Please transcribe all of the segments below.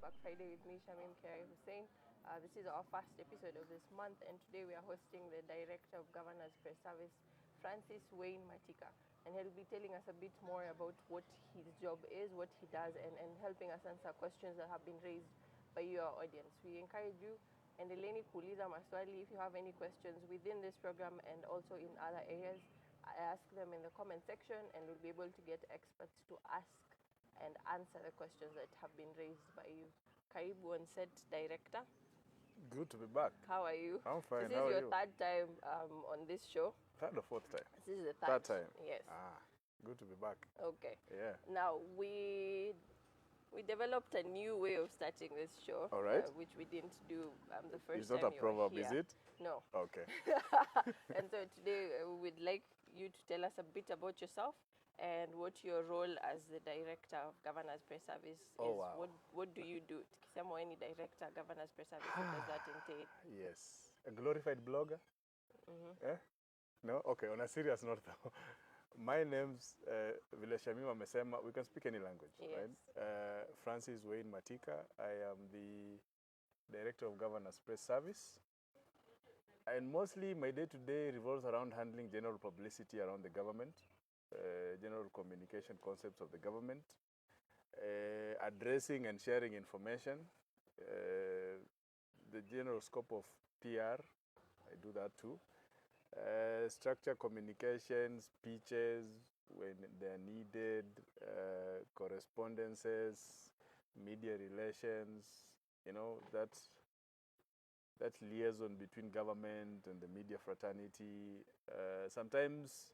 Back Friday with me, Shamim Kirai Hussein. This is our first episode of this month, and today we are hosting the Director of Governance Press Service, Francis Wayne Matika, and he'll be telling us a bit more about what his job is, what he does, and helping us answer questions that have been raised by your audience. We encourage you, and Eleni kuuliza maswali, if you have any questions within this program and also in other areas, ask them in the comment section, and we'll be able to get experts to ask and answer the questions that have been raised by you. Karibu on set, Director. Good to be back. How are you? I'm fine. This How is are your you? third time on this show. Third or fourth time? This is the third. Third time. Yes. Good to be back. Okay. Yeah. Now we developed a new way of starting this show. All right. Which we didn't do the first It's time. not a proverb, you were is here. it? No. Okay. And so today we'd like you to tell us a bit about yourself and what your role as the Director of Governance Press Service is. Oh, wow. What do you do? Tukisema any Director Governance Press Service, what does that entail? Yes. A glorified blogger? Eh? No? Okay, on a serious note though. My name's Vile Shamim amesema, we can speak any language, Yes. right? Francis Wayne Matika. I am the Director of Governance Press Service. And mostly my day-to-day revolves around handling general publicity around the government, general communication concepts of the government, addressing and sharing information, the general scope of PR, I do that too. Structure communication, speeches when they're needed, correspondences, media relations, you know, that liaison between government and the media fraternity. Sometimes,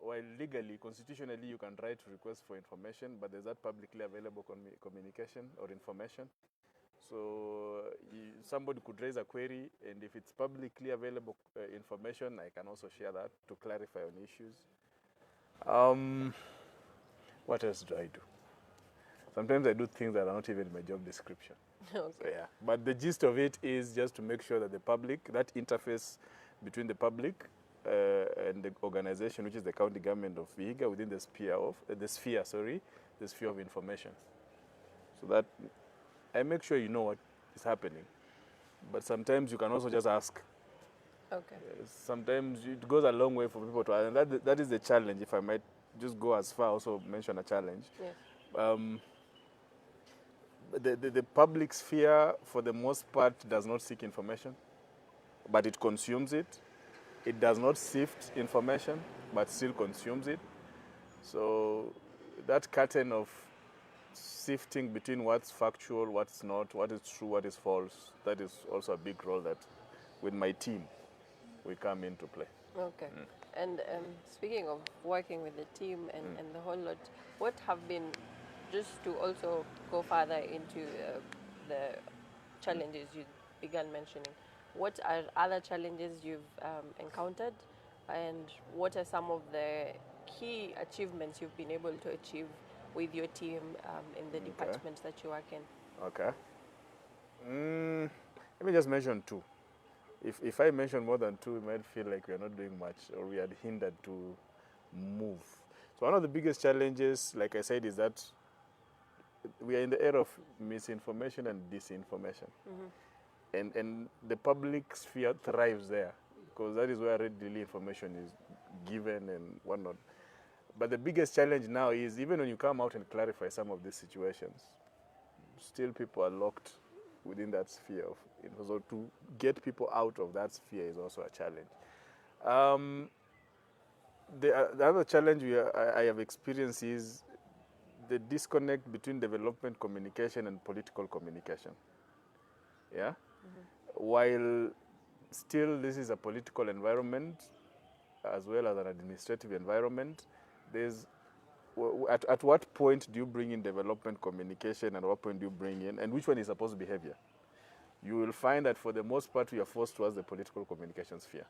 while legally, constitutionally, you can write requests for information, but there's that publicly available communication or information. So somebody could raise a query, and if it's publicly available information, I can also share that to clarify on issues. What else do I do? Sometimes I do things that are not even in my job description. Okay. So, yeah. But the gist of it is just to make sure that the public, that interface between the public and the organization, which is the county government of Vihiga, within the sphere of information. So that I make sure you know what is happening. But sometimes you can also just ask. Okay. Sometimes it goes a long way for people to ask. And that is the challenge, if I might just go as far, also mention a challenge. Yes. The public sphere, for the most part, does not seek information, but it consumes it. It does not sift information, but still consumes it. So that curtain of sifting between what's factual, what's not, what is true, what is false, that is also a big role that, with my team, we come into play. Okay. And speaking of working with the team and the whole lot, what have been, just to also go further into the challenges you began mentioning, what are other challenges you've encountered, and what are some of the key achievements you've been able to achieve with your team in the departments that you work in? Okay. Let me just mention two. If I mention more than two, it might feel like we are not doing much or we are hindered to move. So one of the biggest challenges, like I said, is that we are in the era of misinformation and disinformation. And the public sphere thrives there because that is where readily information is given and whatnot. But the biggest challenge now is even when you come out and clarify some of these situations, still people are locked within that sphere of info. So to get people out of that sphere is also a challenge. The other challenge I have experienced is the disconnect between development communication and political communication. Yeah? While still this is a political environment as well as an administrative environment, there's at what point do you bring in development communication and what point do you bring in, and which one is supposed to be heavier? You will find that for the most part we are forced towards the political communication sphere.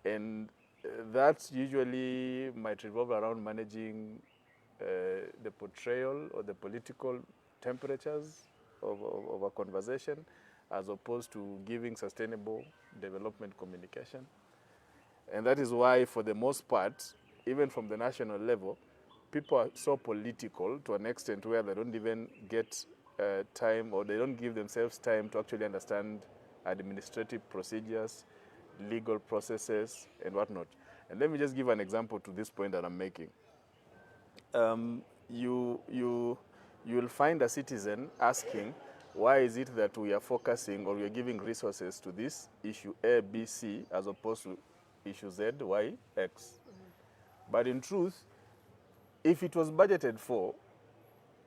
And that usually might revolve around managing the portrayal or the political temperatures of a conversation as opposed to giving sustainable development communication. And that is why, for the most part, even from the national level, people are so political to an extent where they don't even get time, or they don't give themselves time to actually understand administrative procedures, legal processes, and whatnot. And let me just give an example to this point that I'm making. You will find a citizen asking, why is it that we are focusing or we are giving resources to this issue A, B, C, as opposed to issue Z, Y, X? But in truth, if it was budgeted for,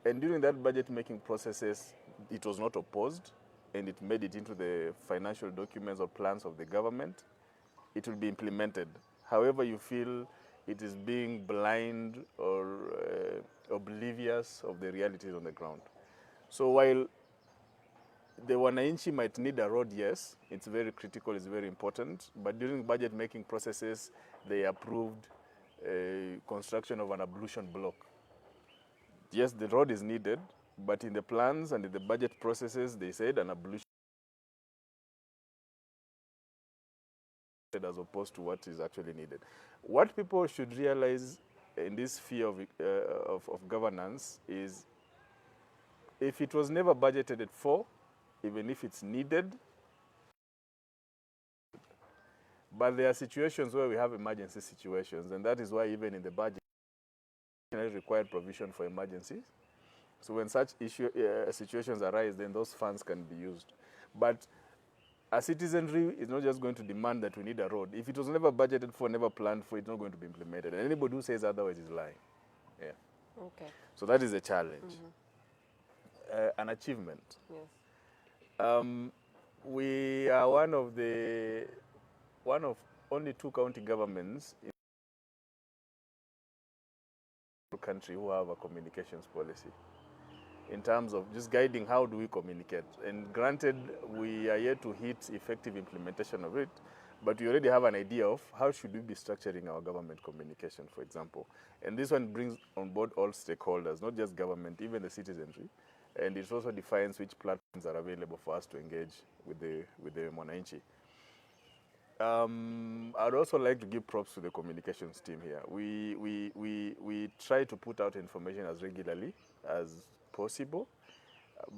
and during that budget making processes, it was not opposed, and it made it into the financial documents or plans of the government, it will be implemented. However you feel it is being blind or oblivious of the realities on the ground. So while the wananchi might need a road, yes, it's very critical, it's very important, but during budget making processes, they approved construction of an ablution block. Yes, the road is needed, but in the plans and in the budget processes, they said an ablution as opposed to what is actually needed. What people should realize in this sphere of governance is, if it was never budgeted for, even if it's needed, but there are situations where we have emergency situations, and that is why even in the budget, required provision for emergencies. So when such situations arise, then those funds can be used. But a citizenry is not just going to demand that we need a road. If it was never budgeted for, never planned for, it's not going to be implemented. And anybody who says otherwise is lying. Yeah. Okay. So that is a challenge. An achievement. Yes. We are one of only 2 county governments in the country who have a communications policy, in terms of just guiding how do we communicate. And granted, we are yet to hit effective implementation of it, but we already have an idea of how should we be structuring our government communication, for example. And this one brings on board all stakeholders, not just government, even the citizenry. And it also defines which platforms are available for us to engage with the Mwananchi. I'd also like to give props to the communications team here. We try to put out information as regularly as possible,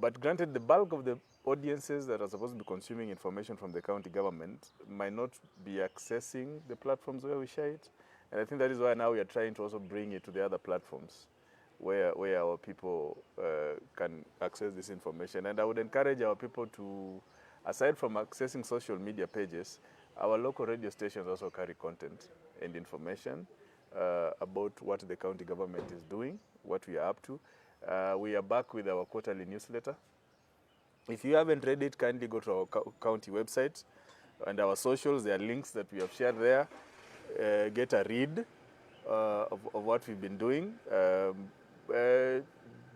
but granted, the bulk of the audiences that are supposed to be consuming information from the county government might not be accessing the platforms where we share it. And I think that is why now we are trying to also bring it to the other platforms where our people can access this information. And I would encourage our people to, aside from accessing social media pages, our local radio stations also carry content and information about what the county government is doing, what we are up to. We are back with our quarterly newsletter. If you haven't read it, kindly go to our county website and our socials. There are links that we have shared there. Get a read of what we've been doing. At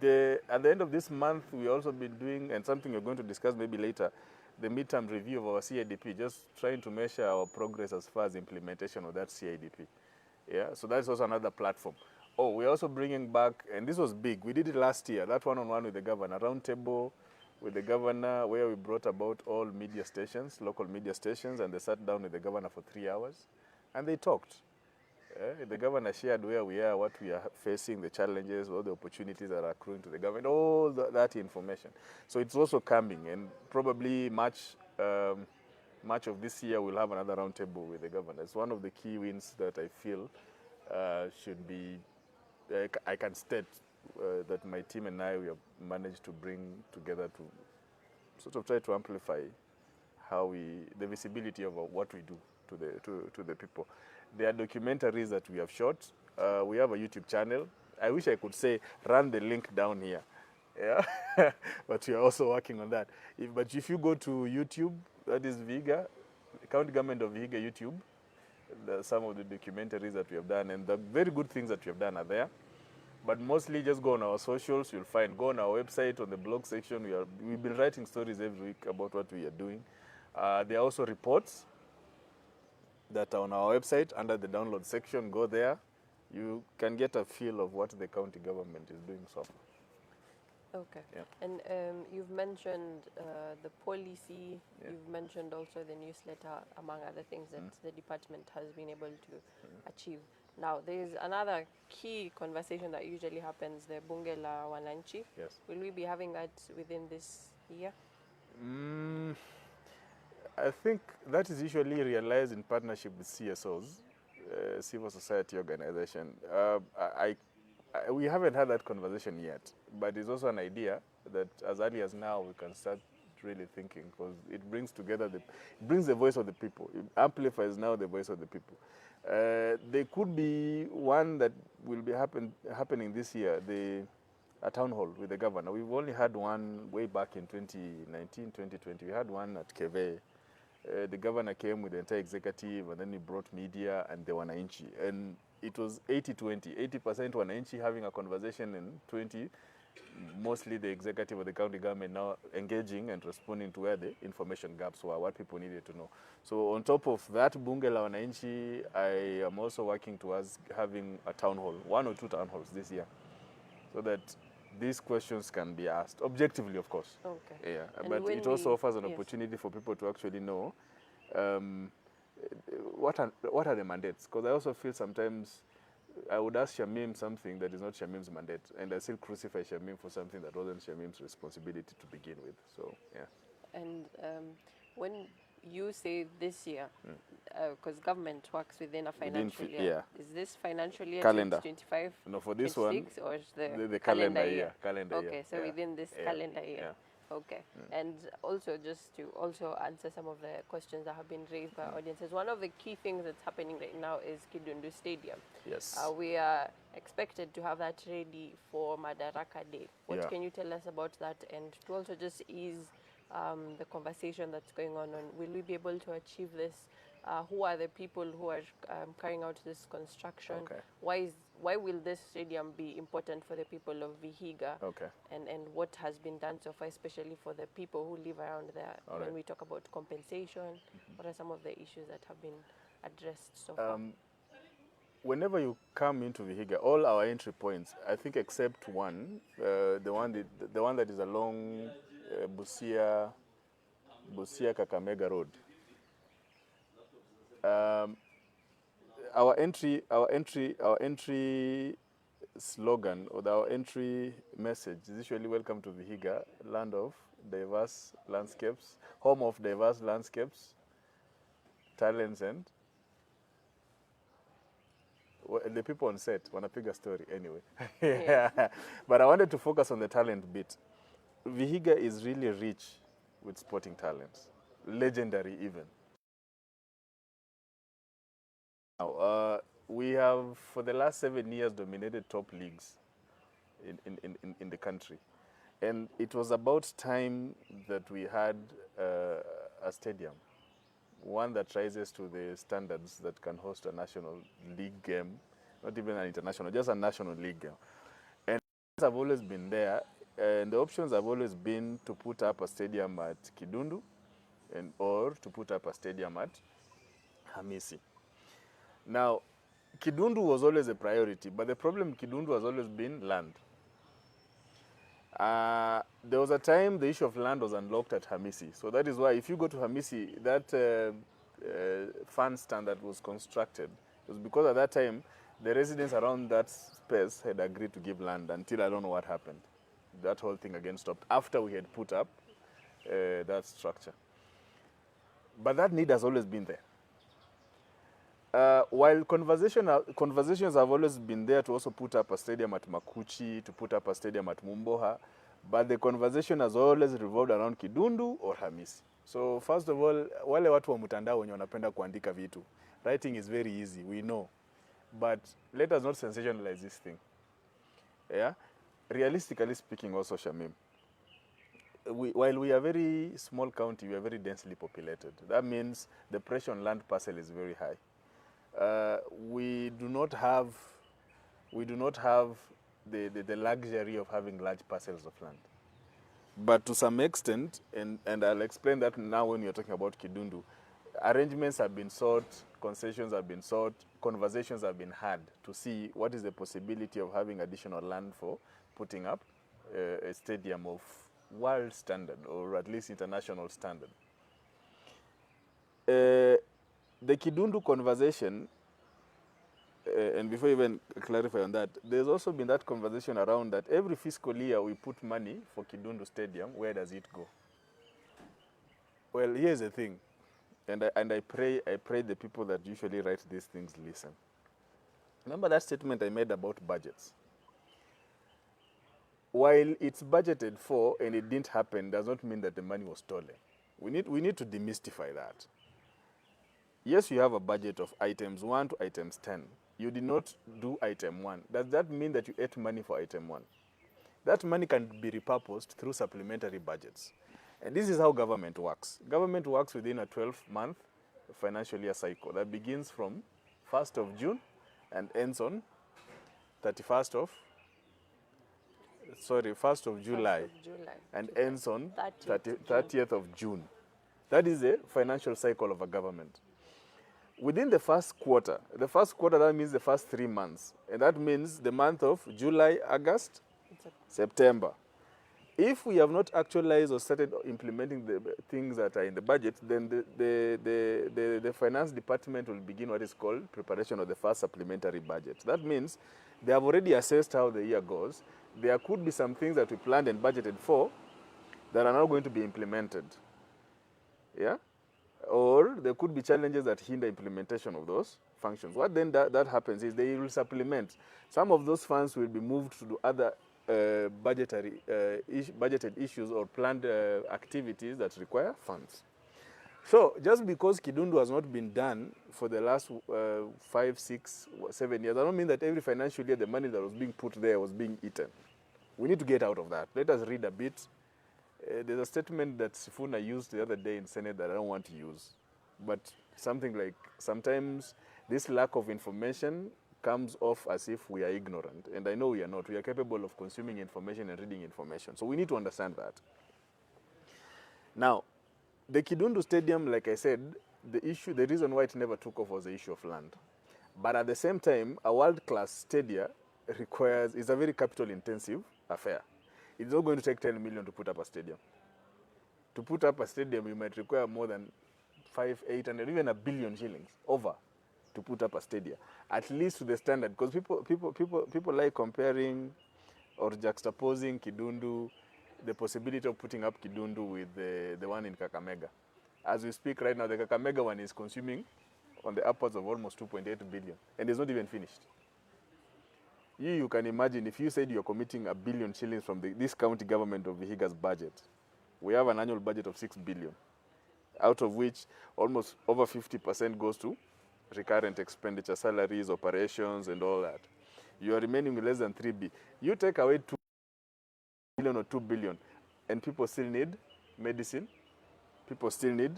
the end of this month, we've also been doing, and something we're going to discuss maybe later, the midterm review of our CIDP, just trying to measure our progress as far as implementation of that CIDP. Yeah, so that's also another platform. Oh, we're also bringing back, and this was big, we did it last year, that one-on-one with the governor, round table with the governor, where we brought about all media stations, local media stations, and they sat down with the governor for 3 hours, and they talked. The governor shared where we are, what we are facing, the challenges, all the opportunities that are accruing to the government, all that information. So it's also coming, and probably March of this year we'll have another roundtable with the governor. It's one of the key wins that I feel should be, I can state that my team and I, we have managed to bring together to sort of try to amplify the visibility of what we do to the people. There are documentaries that we have shot. We have a YouTube channel. I wish I could say, run the link down here. Yeah, but we are also working on that. But if you go to YouTube, that is Vihiga, County Government of Vihiga YouTube, some of the documentaries that we have done, and the very good things that we have done are there. But mostly just go on our socials, you'll find. Go on our website, on the blog section. We've been writing stories every week about what we are doing. There are also reports that are on our website under the download section. Go there. You can get a feel of what the county government is doing so far. Okay. Yeah. And you've mentioned the policy, Yeah. you've mentioned also the newsletter, among other things that the department has been able to achieve. Now, there's another key conversation that usually happens, the Bunge la Wananchi. Yes. Will we be having that within this year? Mm, I think that is usually realized in partnership with CSOs, civil society organization. We haven't had that conversation yet, but it's also an idea that as early as now we can start really thinking, because it brings together it brings the voice of the people. It amplifies now the voice of the people. There could be one that will be happening this year, a town hall with the governor. We've only had one way back in 2019, 2020. We had one at Keve. The governor came with the entire executive, and then he brought media and the Wananchi. And it was 80-20, 80% Wananchi having a conversation, and 20, mostly the executive or the county government now engaging and responding to where the information gaps were, what people needed to know. So on top of that Bunge la Wananchi, I am also working towards having a town hall, 1 or 2 town halls this year, so that these questions can be asked objectively, of course. Okay. Yeah, And but when it also offers an yes. opportunity for people to actually know what are the mandates. Because I also feel sometimes I would ask Shamim something that is not Shamim's mandate, and I still crucify Shamim for something that wasn't Shamim's responsibility to begin with. So, yeah. And when you say this year, because government works within a financial year, is this financial year Calendar. 2025? No, for this one, 26, or is the calendar year. Calendar okay, year. so Yeah. within this Yeah. calendar year. Yeah. Okay. And also, just to also answer some of the questions that have been raised by audiences, one of the key things that's happening right now is Kidundu Stadium. Yes. We are expected to have that ready for Madaraka Day. What can you tell us about that? And to also just ease the conversation that's going on will we be able to achieve this? Who are the people who are carrying out this construction? Okay. Why will this stadium be important for the people of Vihiga? Okay. And what has been done so far, especially for the people who live around there? All when right. we talk about compensation, what are some of the issues that have been addressed so far? Whenever you come into Vihiga, all our entry points, I think except one, the one that is along Busia Kakamega Road. Our entry slogan, or our entry message is usually "Welcome to Vihiga, land of diverse landscapes, home of diverse landscapes, talents, and the people on set wanapiga story anyway." Yeah. But I wanted to focus on the talent bit. Vihiga is really rich with sporting talents, legendary even. Now, we have, for the last 7 years, dominated top leagues in the country. And it was about time that we had a stadium, one that rises to the standards that can host a national league game, not even an international, just a national league game. And have always been there, and the options have always been to put up a stadium at Kidundu, or to put up a stadium at Hamisi. Now, Kidundu was always a priority, but the problem with Kidundu has always been land. There was a time the issue of land was unlocked at Hamisi. So that is why if you go to Hamisi, that fan stand that was constructed, it was because at that time the residents around that space had agreed to give land until I don't know what happened. That whole thing again stopped after we had put up that structure. But that need has always been there. While conversations have always been there to also put up a stadium at Makuchi, to put up a stadium at Mumboha, but the conversation has always revolved around Kidundu or Hamisi. So first of all, wale watu wa mtandao wenye wanapenda kuandika vitu, writing is very easy, we know. But let us not sensationalize this thing. Yeah? Realistically speaking also, Shamim, while we are a very small county, we are very densely populated. That means the pressure on land parcel is very high. We do not have the luxury of having large parcels of land. But to some extent, and I'll explain that now when you're talking about Kidundu, arrangements have been sought, concessions have been sought, conversations have been had to see what is the possibility of having additional land for putting up a stadium of world standard, or at least international standard. The Kidundu conversation and before I even clarify on that, there's also been that conversation around that every fiscal year we put money for Kidundu Stadium. Where does it go? Well, here's the thing, and I pray the people that usually write these things listen. Remember that statement I made about budgets? While it's budgeted for and it didn't happen, does not mean that the money was stolen. We need to demystify that. Yes, you have a budget of items 1 to items 10. You did not do item 1. Does that mean that you ate money for item 1? That money can be repurposed through supplementary budgets. And this is how government works. Government works within a 12-month financial year cycle that begins from 1st of June and ends on 1st of July, 1st of July and ends on 30th of June. That is the financial cycle of a government. Within the first quarter, that means the first 3 months, and that means the month of July, August, September. If we have not actualized or started implementing the things that are in the budget, then the finance department will begin what is called preparation of the first supplementary budget. That means they have already assessed how the year goes. There could be some things that we planned and budgeted for that are not going to be implemented. Yeah? Or there could be challenges that hinder implementation of those functions. What then that happens is they will supplement. Some of those funds will be moved to do other budgeted issues or planned activities that require funds. So just because Kidundu has not been done for the last 5, 6, 7 years, I don't mean that every financial year the money that was being put there was being eaten. We need to get out of that. Let us read a bit. There's a statement that Sifuna used the other day in Senate that I don't want to use. But something like, sometimes this lack of information comes off as if we are ignorant. And I know we are not. We are capable of consuming information and reading information. So we need to understand that. Now, the Kidundu Stadium, like I said, the reason why it never took off was the issue of land. But at the same time, a world-class stadium is a very capital-intensive affair. It's not going to take 10 million to put up a stadium. To put up a stadium, you might require more than 5, 800, even $1 billion shillings over to put up a stadium, at least to the standard. Because people like comparing or juxtaposing Kidundu, the possibility of putting up Kidundu with the one in Kakamega. As we speak right now, the Kakamega one is consuming on the upwards of almost 2.8 billion, and it's not even finished. You can imagine if you said you're committing $1 billion shillings from this county government of Vihiga's budget. We have an annual budget of 6 billion, out of which almost over 50% goes to recurrent expenditure, salaries, operations, and all that. You are remaining with less than 3 billion. You take away 2 billion or 2 billion, and people still need medicine, people still need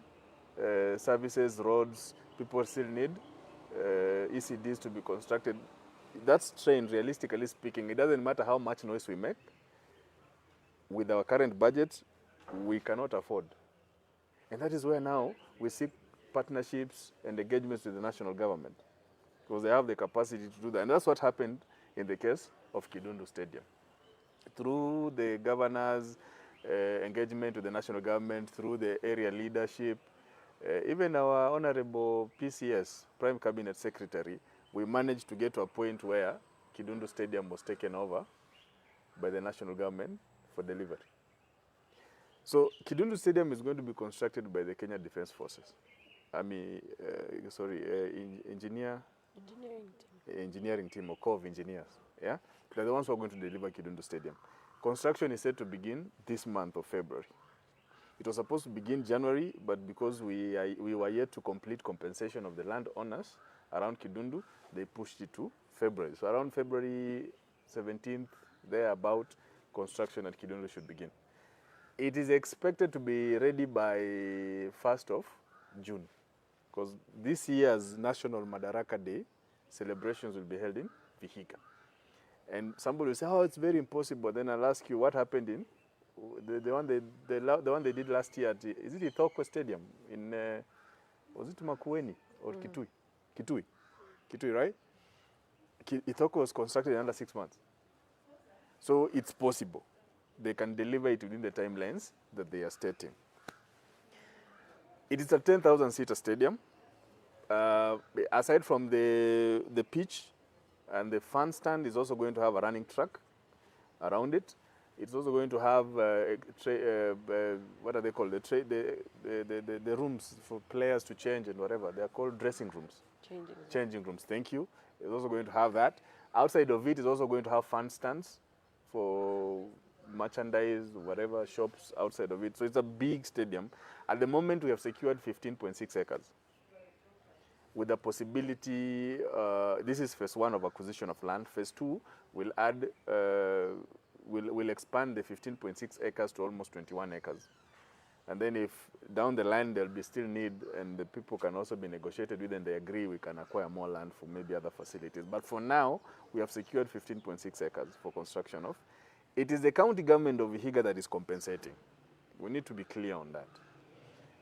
services, roads, people still need ECDs to be constructed. That strain, realistically speaking, it doesn't matter how much noise we make. With our current budget, we cannot afford. And that is where now we seek partnerships and engagements with the national government, because they have the capacity to do that. And that's what happened in the case of Kidundu Stadium. Through the governor's engagement with the national government, through the area leadership, even our honorable PCS, Prime Cabinet Secretary, we managed to get to a point where Kidundu Stadium was taken over by the national government for delivery. So Kidundu Stadium is going to be constructed by the Kenya Defence Forces. Engineering team or Corps of Engineers. Yeah, they're the ones who are going to deliver Kidundu Stadium. Construction is set to begin this month of February. It was supposed to begin January, but because we were yet to complete compensation of the landowners around Kidundu, they pushed it to February. So around February 17th, thereabout, construction at Kidundu should begin. It is expected to be ready by 1st of June, because this year's National Madaraka Day celebrations will be held in Vihiga. And somebody will say, oh, it's very impossible. Then I'll ask you, what happened in the one they did last year at, is it Ithoko Stadium in, was it Makueni or Kitui? Kitui, right? Ithoko was constructed in under 6 months. So it's possible. They can deliver it within the timelines that they are stating. It is a 10,000-seater stadium. Aside from the pitch, And the fan stand is also going to have a running track around it. It's also going to have what are they called? The rooms for players to change and whatever. They are called dressing rooms. Changing rooms. Thank you. It's also going to have that. Outside of it is also going to have fan stands for merchandise, whatever, shops outside of it. So it's a big stadium. At the moment, we have secured 15.6 acres. With the possibility, this is phase 1 of acquisition of land. Phase 2 will add, will expand the 15.6 acres to almost 21 acres. And then if down the line there'll be still need and the people can also be negotiated with and they agree, we can acquire more land for maybe other facilities. But for now, we have secured 15.6 acres for construction of. It is the county government of Vihiga that is compensating. We need to be clear on that.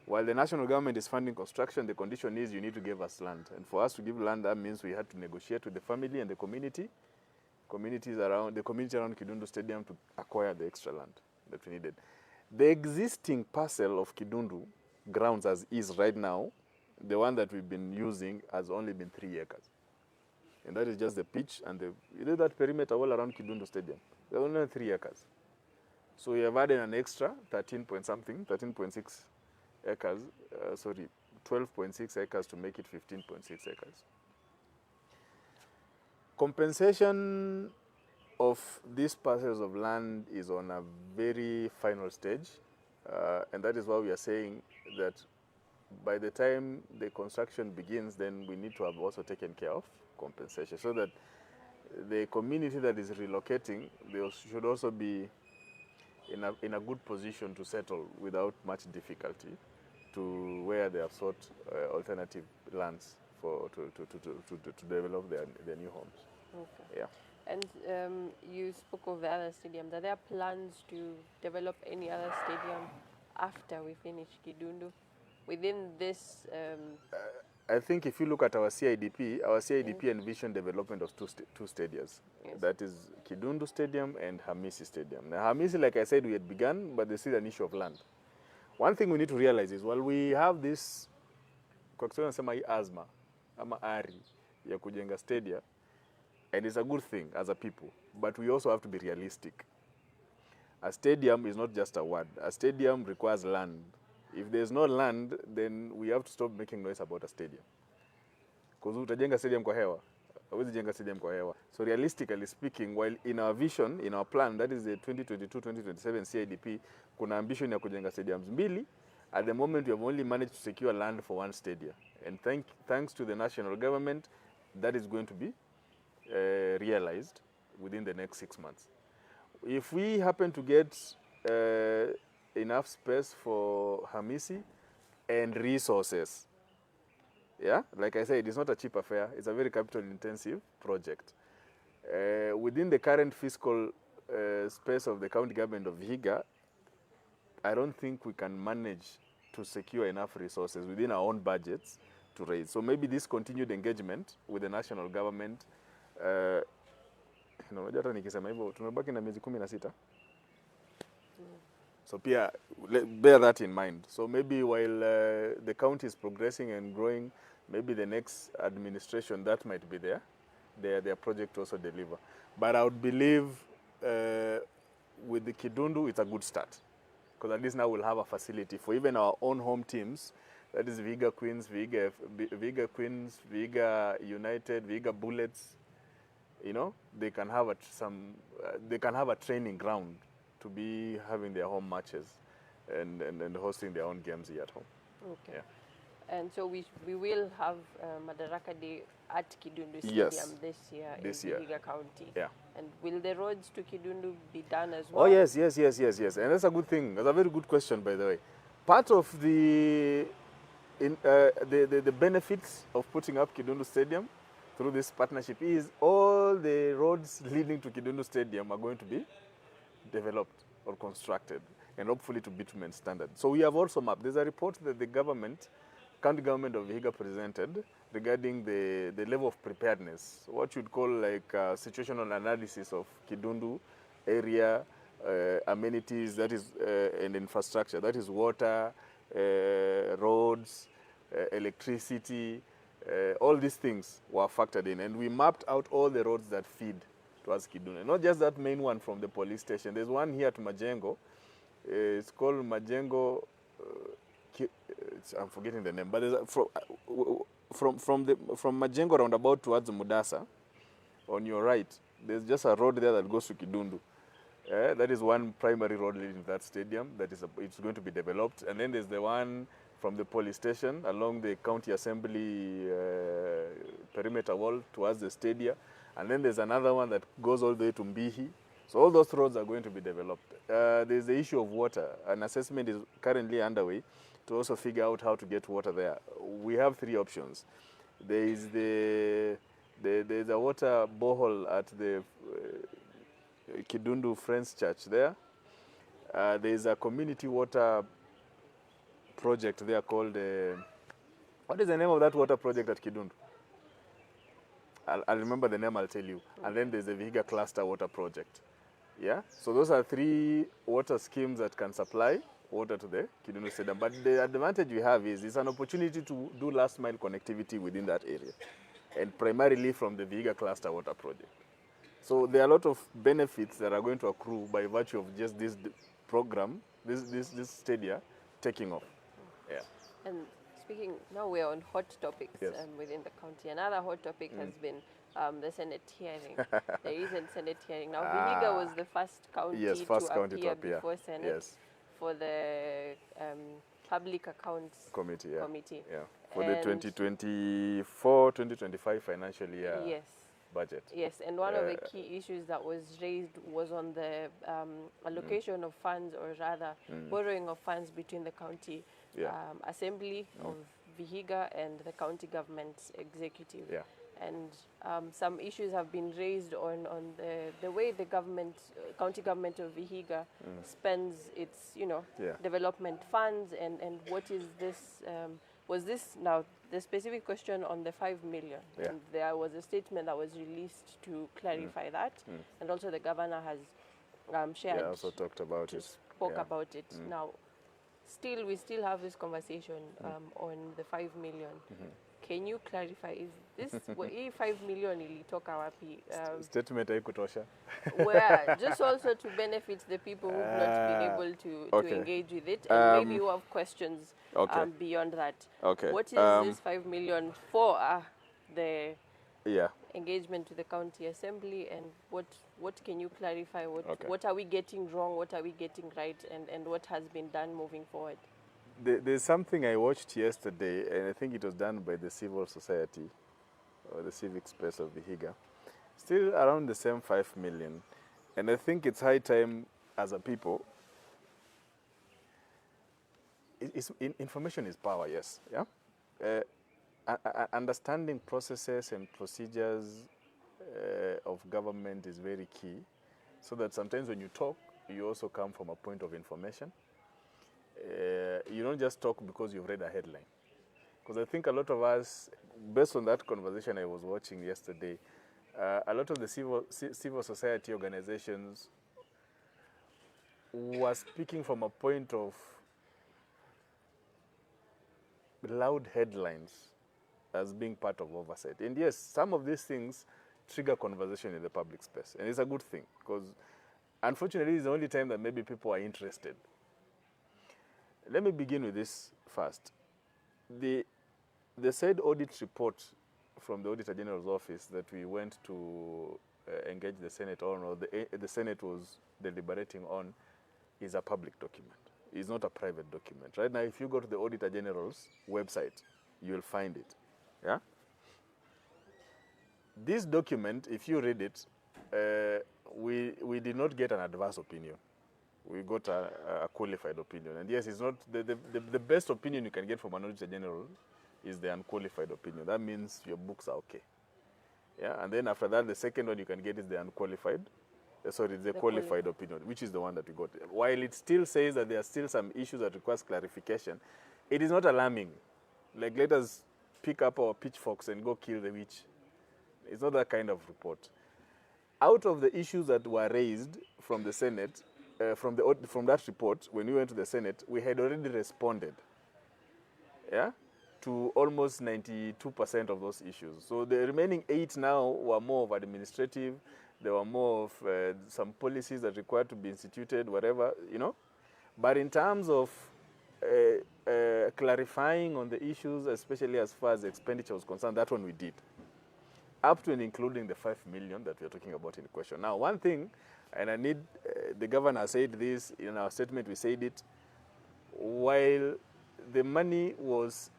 While the national government is funding construction, the condition is you need to give us land. And for us to give land, that means we had to negotiate with the family and the community, the community around Kidundu Stadium to acquire the extra land that we needed. The existing parcel of Kidundu grounds as is right now, the one that we've been using has only been 3 acres. And that is just the pitch and that perimeter all around Kidundu Stadium. There are only 3 acres. So we have added an extra 13.6 acres, 12.6 acres to make it 15.6 acres. Compensation of these parcels of land is on a very final stage, and that is why we are saying that by the time the construction begins, then we need to have also taken care of compensation so that the community that is relocating, they should also be in a good position to settle without much difficulty to where they have sought alternative lands to develop their new homes. Okay. Yeah. And you spoke of the other stadiums. Are there plans to develop any other stadium after we finish Kidundu within this? I think if you look at our CIDP envisioned development of two stadiums. Yes. That is Kidundu Stadium and Hamisi Stadium. Now, Hamisi, like I said, we had begun, but there's still an issue of land. One thing we need to realize is while we have this, kwa Kiswahili nasema hii azma, ama ari ya kujenga stadia, and it's a good thing as a people, but we also have to be realistic. A stadium is not just a word. A stadium requires land. If there's no land, then we have to stop making noise about a stadium. Because utajenga stadium kwa hewa. Hawezi jenga stadium kwa hewa. So realistically speaking, while in our vision, in our plan, that is the 2022-2027 CIDP, kuna ambition ya kujenga stadiums 2. At the moment, we have only managed to secure land for 1 stadium. And thanks to the national government, that is going to be realized within the next 6 months. If we happen to get enough space for Hamisi and resources, yeah, like I said, it's not a cheap affair. It's a very capital-intensive project. Within the current fiscal space of the county government of Vihiga, I don't think we can manage to secure enough resources within our own budgets to raise. So maybe this continued engagement with the national government, hata nikisema hivyo tumebaki na miezi 16. So bear that in mind. So maybe while the county is progressing and growing, maybe the next administration, that might be their project to also deliver. But I would believe with the Kidundu, it's a good start. Because at least now we'll have a facility for even our own home teams. That is Vihiga Queens, Vihiga United, Vihiga Bullets. You know, they can have a training ground to be having their home matches and hosting their own games here at home. Okay. Yeah. And so we will have Madaraka Day at Kidundu Stadium this year in Vihiga County. Yeah. And will the roads to Kidundu be done as well? Oh, yes. And that's a good thing. That's a very good question, by the way. Part of the benefits of putting up Kidundu Stadium through this partnership is all the roads leading to Kidundu Stadium are going to be developed or constructed, and hopefully to bitumen standard. So we have also mapped. There's a report that the county government of Vihiga presented regarding the level of preparedness, what you'd call like situational analysis of Kidundu area, amenities, that is, and infrastructure, that is water, roads, electricity, All these things were factored in, and we mapped out all the roads that feed towards Kidundu. Not just that main one from the police station. There's one here at Majengo. It's called Majengo. I'm forgetting the name, but there's from Majengo roundabout towards Mudasa, on your right, there's just a road there that goes to Kidundu. That is one primary road leading to that stadium. It's going to be developed, and then there's the one from the police station along the county assembly perimeter wall towards the stadium, and then there's another one that goes all the way to Mbihi. So all those roads are going to be developed. There's the issue of water. An assessment is currently underway to also figure out how to get water there. We have three options. There is there's a water borehole at the Kidundu Friends Church there. There's a community water project there called, what is the name of that water project at Kidundu? I'll remember the name, I'll tell you. And then there's the Vihiga Cluster Water Project. Yeah, so those are three water schemes that can supply water to the Kidundu Stadium. But the advantage we have is it's an opportunity to do last mile connectivity within that area, and primarily from the Vihiga Cluster Water Project. So there are a lot of benefits that are going to accrue by virtue of just this program, this stadium taking off. Yeah. And speaking, now we're on hot topics Yes. Within the county. Another hot topic has been the Senate hearing, the recent Senate hearing. Now, Vihiga was the first county, to appear before Senate for the Public Accounts Committee. Yeah. For And the 2024-2025 financial year yes. budget. Yes, and one of the key issues that was raised was on the allocation of funds, or rather borrowing of funds between the county assembly of Vihiga and the county government executive. Yeah. And some issues have been raised on the way the government, county government of Vihiga spends its, development funds, and what is this, was this now the specific question on the 5 million. Yeah. And there was a statement that was released to clarify that, and also the governor has shared. Yeah, also talked about it. Spoke about it. Now, we still have this conversation on the 5 million. Can you clarify, is this, 5 million ilitoka wapi? Statement haikutosha. Where, just also to benefit the people who have not been able to engage with it, and maybe you have questions beyond that. Okay. What is this 5 million for? The engagement with the county assembly, and what can you clarify? What are we getting wrong? What are we getting right? And what has been done moving forward? There's something I watched yesterday, and I think it was done by the civil society, or the civic space of Vihiga. Still around the same 5 million. And I think it's high time as a people. Information is power, yes. Yeah? Understanding processes and procedures of government is very key, so that sometimes when you talk, you also come from a point of information. You don't just talk because you've read a headline. Because I think a lot of us, based on that conversation I was watching yesterday, a lot of the civil society organizations were speaking from a point of loud headlines as being part of oversight. And yes, some of these things trigger conversation in the public space. And it's a good thing, because unfortunately it's the only time that maybe people are interested. Let me begin with this first. The said audit report from the Auditor General's office that we went to engage the Senate on, or the Senate was deliberating on, is a public document. It's not a private document. Right now, if you go to the Auditor General's website, you'll find it. Yeah? This document, if you read it, we did not get an adverse opinion. We got a qualified opinion. And yes, it's not the best opinion you can get from an Auditor General is the unqualified opinion. That means your books are okay. Yeah, and then after that, the second one you can get is the unqualified. Sorry, the qualified opinion, which is the one that we got. While it still says that there are still some issues that requires clarification, it is not alarming. Like, let us pick up our pitchforks and go kill the witch. It's not that kind of report. Out of the issues that were raised from the Senate, from that report, when we went to the Senate, we had already responded. Yeah? to almost 92% of those issues. So the remaining 8 now were more of administrative. There were more of some policies that required to be instituted, whatever, you know. But in terms of clarifying on the issues, especially as far as expenditure was concerned, that one we did. Up to and including the 5 million that we are talking about in question. Now, one thing, and I need, the governor said this, in our statement we said it, while the money was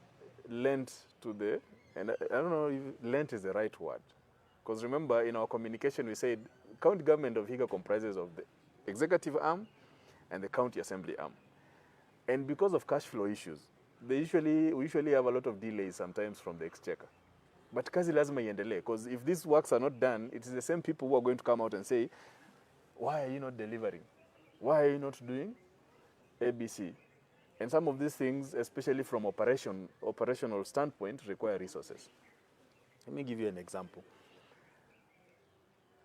lent to the, and I don't know if lent is the right word, because remember in our communication we said county government of Higa comprises of the executive arm and the county assembly arm. And because of cash flow issues, we usually have a lot of delays sometimes from the exchequer. But kazi lazima iendelee, because if these works are not done, it is the same people who are going to come out and say, why are you not delivering? Why are you not doing ABC? And some of these things, especially from operational standpoint, require resources. Let me give you an example.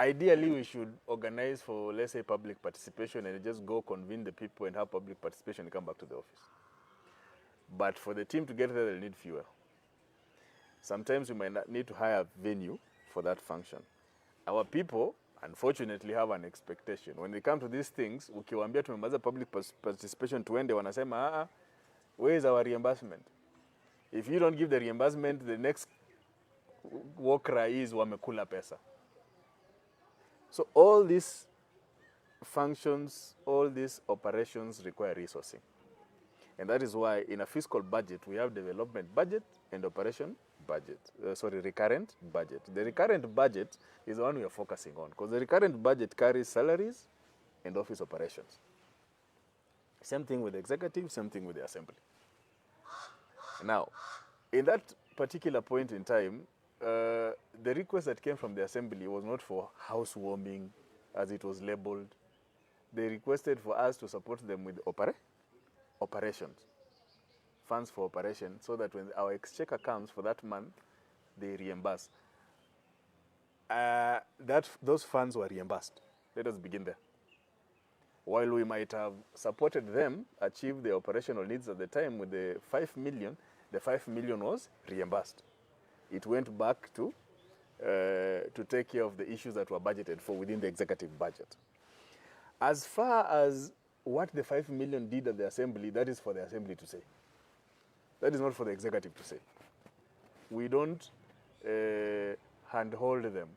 Ideally, we should organize for, let's say, public participation and just go convene the people and have public participation and come back to the office. But for the team to get there, they'll need fuel. Sometimes we might not need to hire a venue for that function. Our people, unfortunately, have an expectation. When they come to these things, ukiwaambia tumemaliza public participation tuende, wanasema, where is our reimbursement? If you don't give the reimbursement, the next war cry is wamekula pesa. So all these functions, all these operations require resourcing. And that is why in a fiscal budget, we have development budget and operation budget. Recurrent budget. The recurrent budget is the one we are focusing on, because the recurrent budget carries salaries and office operations. Same thing with the executive, same thing with the assembly. Now, in that particular point in time, the request that came from the assembly was not for housewarming, as it was labeled. They requested for us to support them with operations, funds for operation, so that when our exchequer comes for that month, they reimburse. Those funds were reimbursed. Let us begin there. While we might have supported them achieve the operational needs at the time with the 5 million, the 5 million was reimbursed. It went back to take care of the issues that were budgeted for within the executive budget. As far as what the 5 million did at the assembly, that is for the assembly to say. That is not for the executive to say. We don't handhold them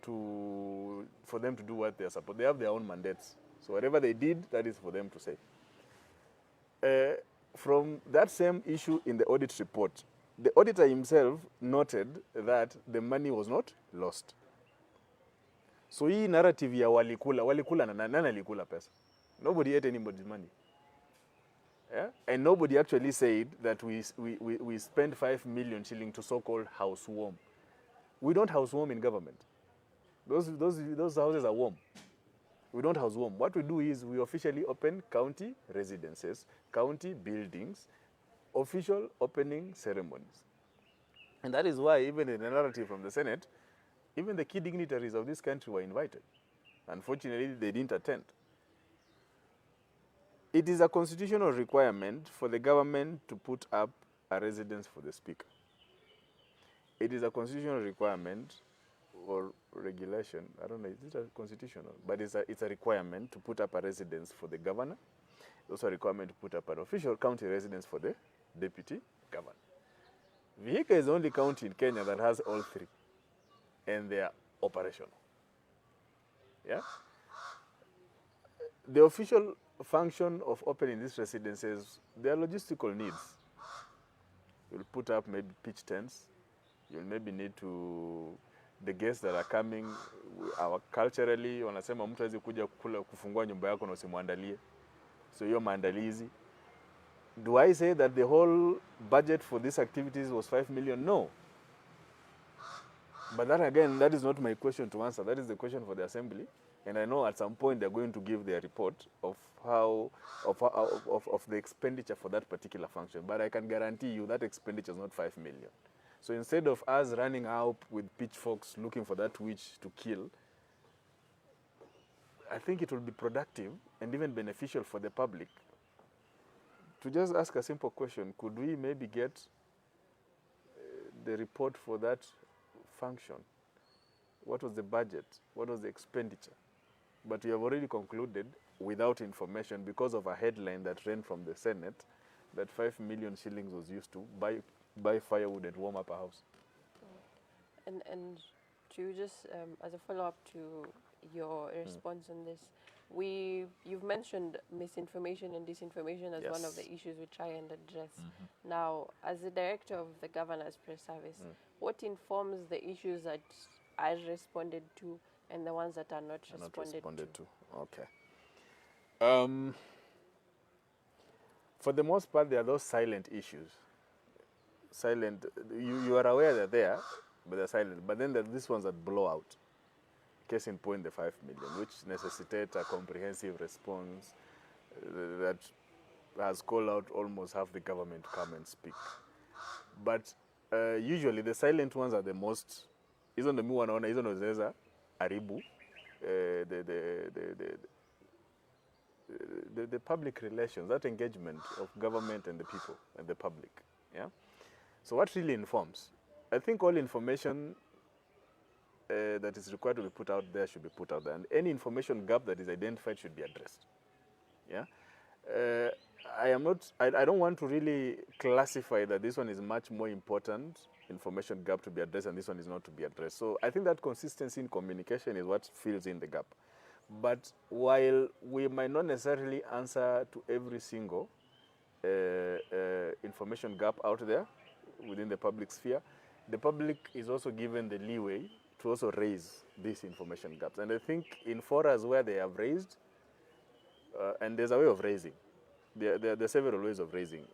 for them to do what they are supposed. They have their own mandates. So whatever they did, that is for them to say. From that same issue in the audit report, the auditor himself noted that the money was not lost. So hii narrative ya walikula na nani alikula pesa? Nobody ate anybody's money. Yeah? And nobody actually said that we spent 5 million shilling to so-called housewarm. We don't housewarm in government. Those houses are warm. We don't housewarm. What we do is we officially open county residences, county buildings, official opening ceremonies. And that is why even in the narrative from the Senate, even the key dignitaries of this country were invited. Unfortunately, they didn't attend. It is a constitutional requirement for the government to put up a residence for the speaker. It is a constitutional requirement or regulation, I don't know, is it a constitutional? But it's a requirement to put up a residence for the governor. It's also a requirement to put up an official county residence for the deputy governor. Vihiga is the only county in Kenya that has all three, and they are operational. Yeah? The official function of opening these residences, they are logistical needs. You'll put up maybe pitch tents. You'll maybe need to, the guests that are coming, culturally, wanasema mtu hawezi kuja kufungua nyumba yako na usimwandalie. So hiyo maandalizi. Do I say that the whole budget for these activities was 5 million? No. But that again, that is not my question to answer. That is the question for the assembly. And I know at some point they're going to give their report of the expenditure for that particular function. But I can guarantee you that expenditure is not 5 million. So instead of us running out with pitchforks looking for that witch to kill, I think it will be productive and even beneficial for the public to just ask a simple question. Could we maybe get the report for that function? What was the budget? What was the expenditure? But we have already concluded without information because of a headline that ran from the Senate that 5 million shillings was used to buy firewood and warm up a house. And to just as a follow-up to your response on this, you've mentioned misinformation and disinformation as one of the issues we try and address. Now, as the director of the Governor's Press Service, what informs the issues that are responded to and the ones that are not responded to? Okay. For the most part, there are those silent issues. Silent. You are aware they're there, but they're silent. But then there are these ones that blow out. Case in point, the 5 million, which necessitate a comprehensive response that has called out almost half the government to come and speak. But usually the silent ones are the most. Hizo ndo mi wanaona hizo ndo zinaweza haribu the public relations, that engagement of government and the people and the public. Yeah. So what really informs? I think all information that is required to be put out there should be put out there, and any information gap that is identified should be addressed. Yeah. I don't want to really classify that this one is much more important information gap to be addressed and this one is not to be addressed. So I think that consistency in communication is what fills in the gap. But while we might not necessarily answer to every single information gap out there within the public sphere, the public is also given the leeway to also raise these information gaps. And I think in forums where they have raised, and there's a way of raising, there are several ways of raising.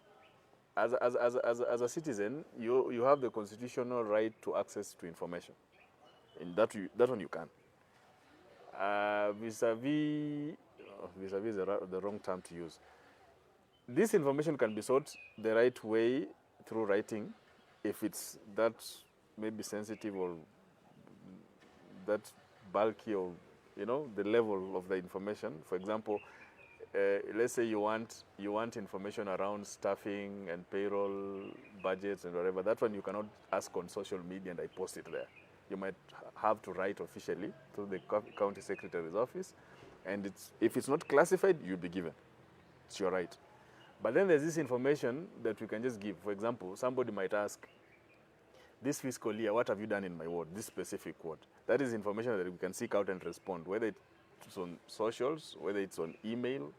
As a citizen, you have the constitutional right to access to information. In that one you can. Vis-a-vis is the wrong term to use. This information can be sought the right way through writing, if it's that maybe sensitive or that bulky, or the level of the information. For example, let's say you want information around staffing and payroll budgets and whatever. That one you cannot ask on social media and I post it there. You might have to write officially through the county secretary's office, and if it's not classified, you'll be given. It's your right. But then there's this information that we can just give. For example, somebody might ask, this fiscal year, what have you done in my ward, this specific ward? That is information that we can seek out and respond, whether it's on socials, whether it's on email,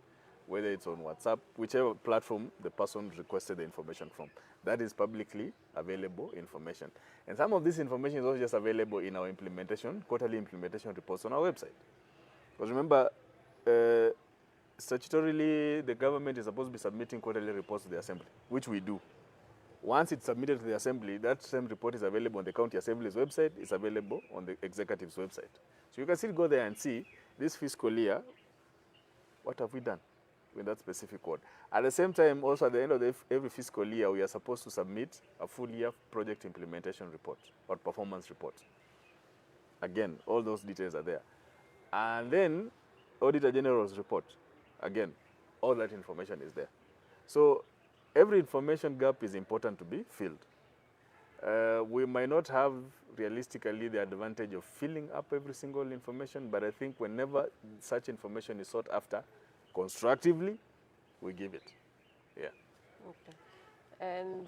whether it's on WhatsApp, whichever platform the person requested the information from. That is publicly available information. And some of this information is also just available in our quarterly implementation reports on our website. Because remember, statutorily, the government is supposed to be submitting quarterly reports to the assembly, which we do. Once it's submitted to the assembly, that same report is available on the county assembly's website, it's available on the executive's website. So you can still go there and see this fiscal year, what have we done with that specific ward. At the same time, also at the end of every fiscal year, we are supposed to submit a full year project implementation report or performance report. Again, all those details are there. And then Auditor General's report. Again, all that information is there. So every information gap is important to be filled. We might not have realistically the advantage of filling up every single information, but I think whenever such information is sought after constructively, we give it. Yeah. Okay. And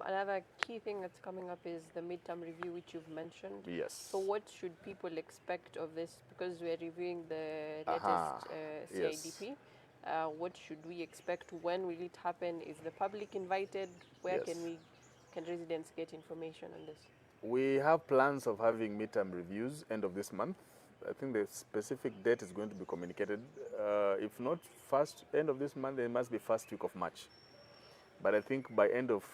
another key thing that's coming up is the midterm review, which you've mentioned. Yes. So what should people expect of this? Because we're reviewing the latest CIDP. Yes. What should we expect? When will it happen? Is the public invited? Where can residents get information on this? We have plans of having midterm reviews end of this month. I think the specific date is going to be communicated. If not end of this month, it must be first week of March. But I think by end of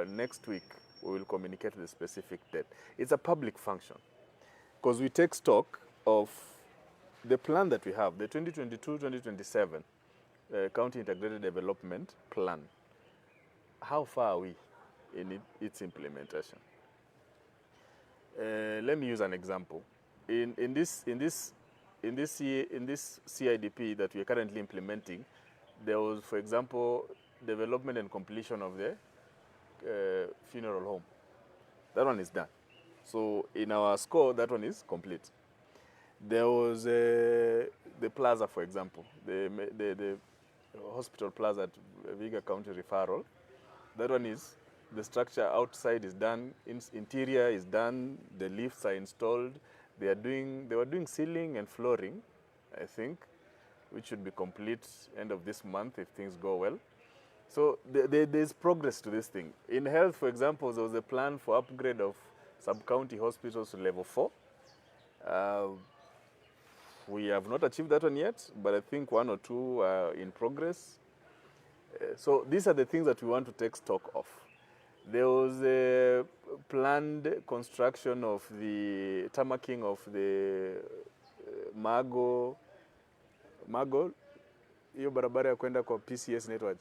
next week, we will communicate the specific date. It's a public function because we take stock of the plan that we have, the 2022-2027 County Integrated Development Plan. How far are we in its implementation? Let me use an example. In this CIDP that we are currently implementing, there was, for example, development and completion of the funeral home. That one is done. So in our score, that one is complete. There was the plaza, for example, the hospital plaza at Viga County Referral. That one is, the structure outside is done, interior is done, the lifts are installed. They were doing ceiling and flooring, I think, which should be complete end of this month if things go well. So there's progress to this thing. In health, for example, there was a plan for upgrade of sub-county hospitals to level 4. We have not achieved that one yet, but I think 1 or 2 are in progress. So these are the things that we want to take stock of. There was a planned construction of the tarmacking of the Mago, hiyo barabara ya kwenda kwa PCS network.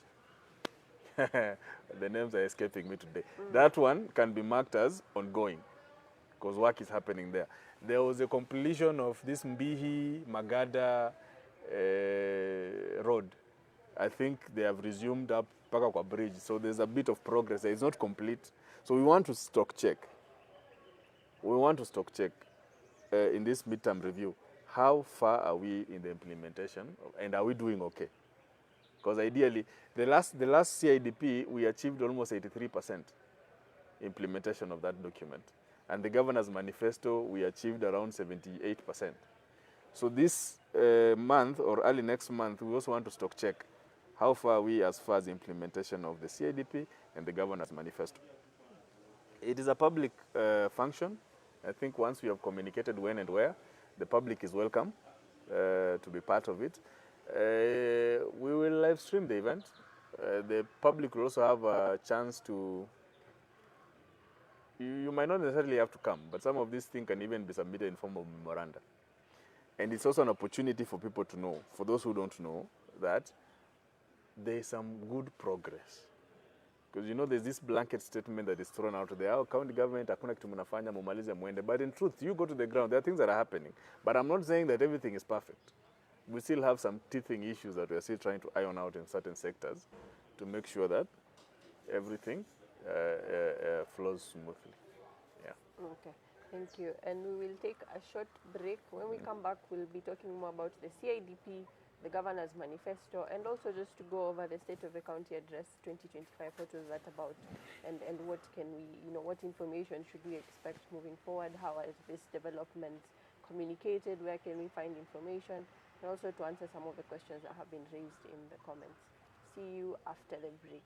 The names are escaping me today. That one can be marked as ongoing because work is happening there. There was a completion of this Mbihi Magada road. I think they have resumed up mpaka kwa bridge. So there's a bit of progress there. It's not complete. So we want to stock check. We want to stock check in this midterm review. How far are we in the implementation, and are we doing okay? Because ideally, the last CIDP, we achieved almost 83% implementation of that document. And the governor's manifesto, we achieved around 78%. So this month or early next month, we also want to stock check how far are we as far as implementation of the CIDP and the governor's manifesto. It is a public function. I think once we have communicated when and where, the public is welcome to be part of it. We will live stream the event. The public will also have a chance to, you might not necessarily have to come, but some of these things can even be submitted in form of memoranda. And it's also an opportunity for people to know, for those who don't know, that there is some good progress. Because you know there's this blanket statement that is thrown out there, oh, county government, hakuna kitu mnafanya, mumalize mwende. But in truth, you go to the ground, there are things that are happening. But I'm not saying that everything is perfect. We still have some teething issues that we're still trying to iron out in certain sectors to make sure that everything flows smoothly. Yeah. Okay, thank you. And we will take a short break. When we come back, we'll be talking more about the CIDP, the governor's manifesto, and also just to go over the State of the County Address 2025. What was that about? And what can we, what information should we expect moving forward? How is this development communicated? Where can we find information? And also to answer some of the questions that have been raised in the comments. See you after the break.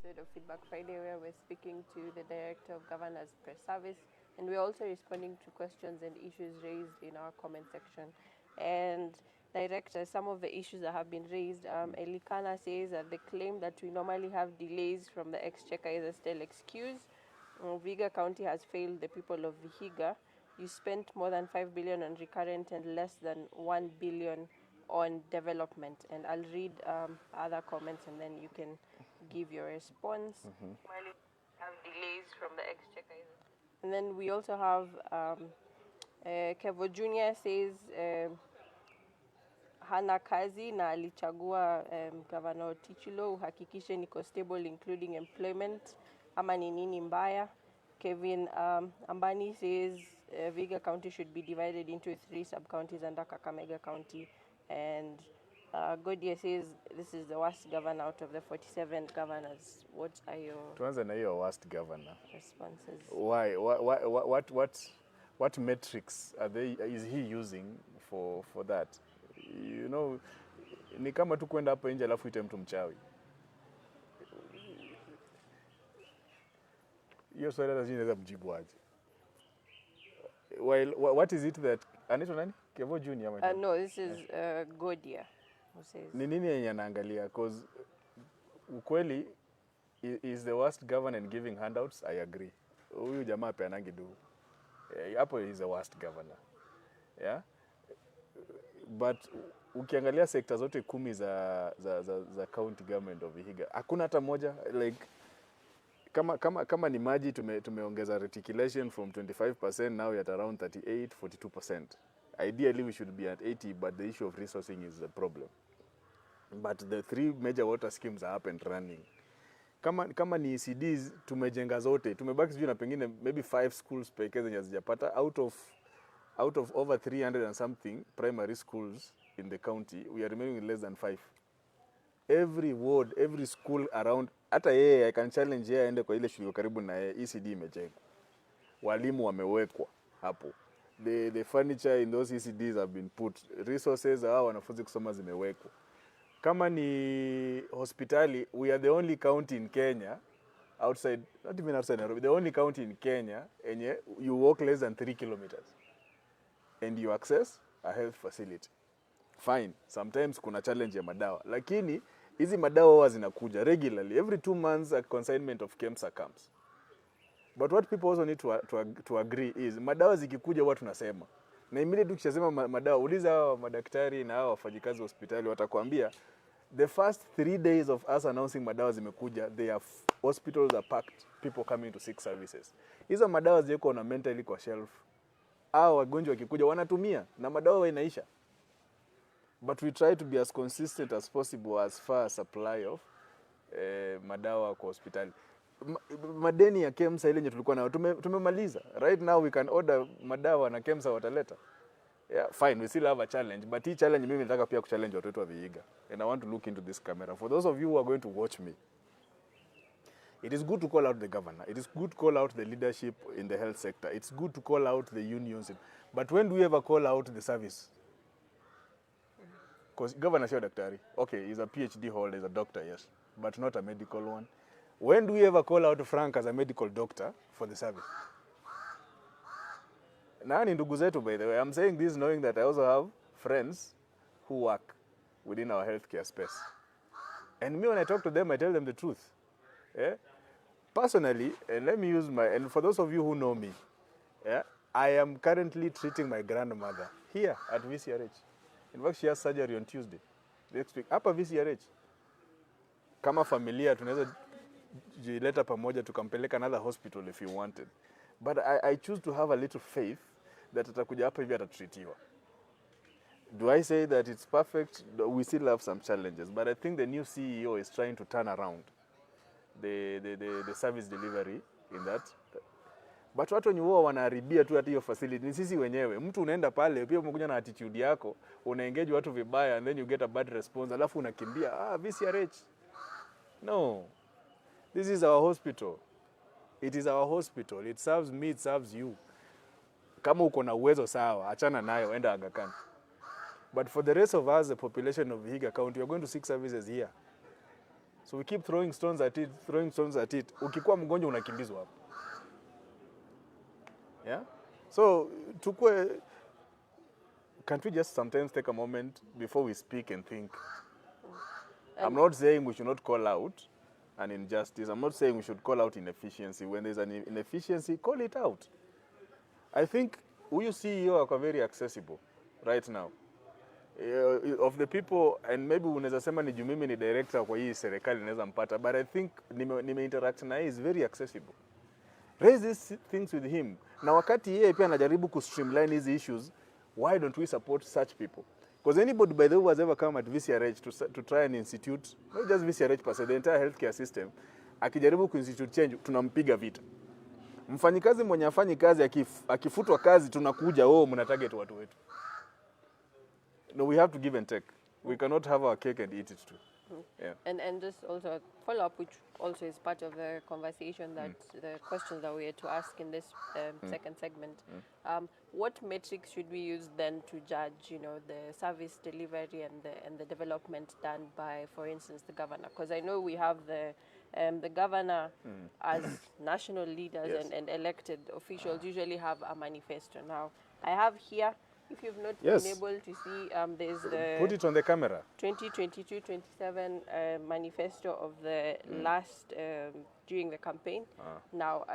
episode of Feedback Friday, where we're speaking to the Director of Governors Press Service, and we're also responding to questions and issues raised in our comment section. And Director, some of the issues that have been raised, Elikana says that the claim that we normally have delays from the Exchequer is still excuse. Vihiga County has failed the people of Vihiga. You spent more than 5 billion on recurrent and less than 1 billion on development. And I'll read other comments and then you can give your response. While you have delays from the Exchequer. And then we also have Kevo Jr. says hana kazi na alichagua Governor Tichilo uhakikishe niko stable including employment ama ni nini mbaya. Kevin Ambani says Vihiga County should be divided into 3 sub-counties under Kakamega County. And Godia says this is the worst governor out of the 47 governors. What are your Tuanze na hiyo worst governor. responses? Why? What metrics is he using for that? You know, ni kama tu kwenda hapo nje alafu ite mtu mchawi. Hiyo swali hata inaweza mjibu aje. While what is it that anaitwa nani? Kevo Junior ama? No, this is Godia who says. Ni nini yenye anaangalia? Cause ukweli is the worst governor in giving handouts. I agree. Huyu jamaa peanangi do. Hapo is the worst governor. Yeah? But ukiangalia sekta zote 10 za county government of Vihiga, hakuna hata moja like kama ni maji tumeongeza reticulation from 25% now at around 38-42%. Ideally we should be at 80, but the issue of resourcing is the problem. But the 3 major water schemes are up and running. Kama ni ECDs tumejenga zote, tumebaki sijui na pengine maybe 5 schools pekee zenye hazijapata out of over 300 and something primary schools in the county. We are remaining with less than 5. Every ward, every school around, hata yeye I can challenge yeye aende kwa ile shule karibu na yeye, ECD imejengwa, walimu wamewekwa hapo, the furniture in those ECDs have been put, resources hao wanafunzi kusoma zimewekwa. Kama ni hospitali, we are the only county in Kenya outside, not even outside Nairobi, the only county in Kenya enye you walk less than 3 kilometers and you access a health facility. Fine, sometimes kuna challenge ya madawa, lakini hizi madawa huwa zinakuja regularly. Every 2 months a consignment of KEMSA comes. But what people also need to agree is madawa zikikuja huwa tunasema. Na immediately tukishasema madawa, uliza hao madaktari na hao wafanyikazi wa hospitali watakwambia the first 3 days of us announcing madawa zimekuja, hospitals are packed, people coming to seek services. Hizo madawa ziko na mentally kwa shelf. Hao wagonjwa wakikuja wanatumia na madawa inaisha. But we try to be as consistent as possible as far as supply of madawa kwa hospitali. Madeni ya KEMSA ile yenye tulikuwa nayo tumemaliza. Right now we can order madawa na KEMSA wataleta. Yeah, fine, we still have a challenge, but hii challenge mimi nataka pia kuchallenge watu wetu wa Vihiga. And I want to look into this camera. For those of you who are going to watch me, it is good to call out the governor. It is good to call out the leadership in the health sector. It's good to call out the unions. But when do we ever call out the service? Because governor sio daktari. Okay, he's a PhD holder, he's a doctor, yes, but not a medical one. When do we ever call out Frank as a medical doctor for the service? Na ni ndugu zetu, by the way. I'm saying this knowing that I also have friends who work within our healthcare space. And me, when I talk to them, I tell them the truth. Yeah? Personally, and let me use and for those of you who know me, yeah, I am currently treating my grandmother here at VCRH. In fact, she has surgery on Tuesday. Next week. Hapa VCRH. Kama familia, tunaweza jileta pamoja tukampeleka another hospital if you wanted. But I choose to have a little faith that atakuja hapa hivi atatreatiwa. Do I say that it's perfect? We still have some challenges. But I think the new CEO is trying to turn around the service delivery in that. But watu wenye huwa wanaharibia tu hata hiyo facility ni sisi wenyewe. Mtu unaenda pale pia umekuja na attitude yako, unaengage watu vibaya and then you get a bad response, alafu unakimbia VCRH. No. This is our hospital. It is our hospital. It serves me, it serves you. Kama uko na uwezo sawa, achana nayo, enda Aga Khan. But for the rest of us, the population of Vihiga County, we are going to seek services here. So we keep throwing stones at it, throwing stones at it. Ukikuwa mgonjwa unakimbizwa hapo. Yeah? So can't we just sometimes take a moment before we speak and think? I'm not saying we should not call out an injustice. I'm not saying we should call out inefficiency. When there's an inefficiency, call it out. I think we CEO are very accessible right now. Of the people, and maybe unaweza sema ni juu mimi ni director kwa hii serikali naweza mpata, but I think nime interact na yeye is very accessible. Raise these things with him. Na wakati yeye pia anajaribu ku streamline these issues, why don't we support such people? Because anybody by the way who has ever come at VCRH to try and institute, not just VCRH per se, the entire healthcare system, akijaribu ku institute change, tunampiga vita. Mfanyikazi mwenye afanyi kazi akifutwa kazi tunakuja mna target watu wetu. No, we have to give and take. We cannot have our cake and eat it too. Yeah. And just also a follow-up, which also is part of the conversation, that the questions that we had to ask in this second segment. What metrics should we use then to judge, the service delivery and the development done by, for instance, the governor? Because I know we have the governor as national leaders, Yes. and elected officials usually have a manifesto. Now, I have here, if you've not Yes. been able to see, there's the Put it on the camera. 2022-27 manifesto of the last, during the campaign. Now,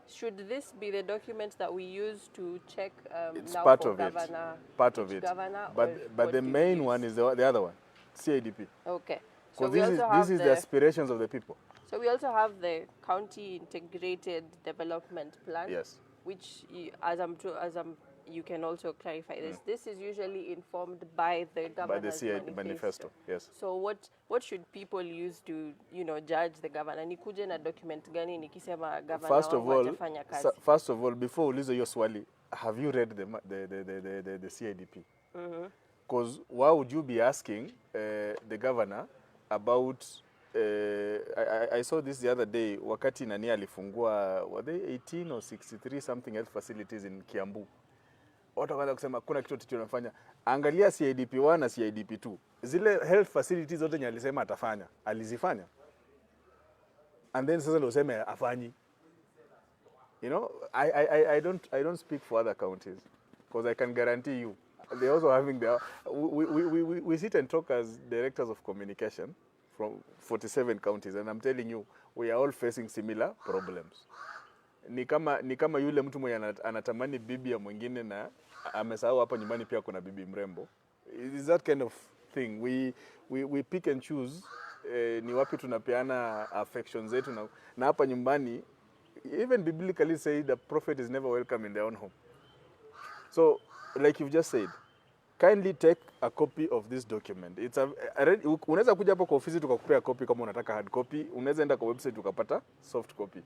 should this be the document that we use to check It's now part for of governor, it. Part of each it. governor, But or but what the do we main use? one is the other one, CIDP. Okay. Because So we also this is the aspirations of the people. So we also have the county integrated development plan. Yes. Which, you can also clarify this. This is usually informed by the governor's manifesto. Yes. So what should people use to judge the governor? Nikuje na document gani nikisema governor wangu hajafanya kazi? First of all, before ulize hiyo swali, have you read the CIDP? Because why would you be asking the governor about I saw this the other day, wakati nani alifungua, were they 18 or 63 something health facilities in Kiambu. Watu wakaanza kusema kuna kitu tunafanya. Angalia CIDP 1 na CIDP 2. Zile health facilities zote nye alisema atafanya, alizifanya. And then sasa ndio useme afanyi. I don't speak for other counties, because I can guarantee you they also having their we sit and talk as directors of communication from 47 counties, and I'm telling you we are all facing similar problems. Ni kama yule mtu mwenye anatamani bibi ya mwingine na amesahau hapa nyumbani pia kuna bibi mrembo. It is that kind of thing. We pick and choose ni wapi tunapeana affection zetu na hapa nyumbani, even biblically say the prophet is never welcome in their own home. So like you've just said, kindly take a copy of this document. Unaweza kuja hapo kwa ofisi tukakupea copy kama unataka hard copy, unaweza enda kwa website ukapata soft copy.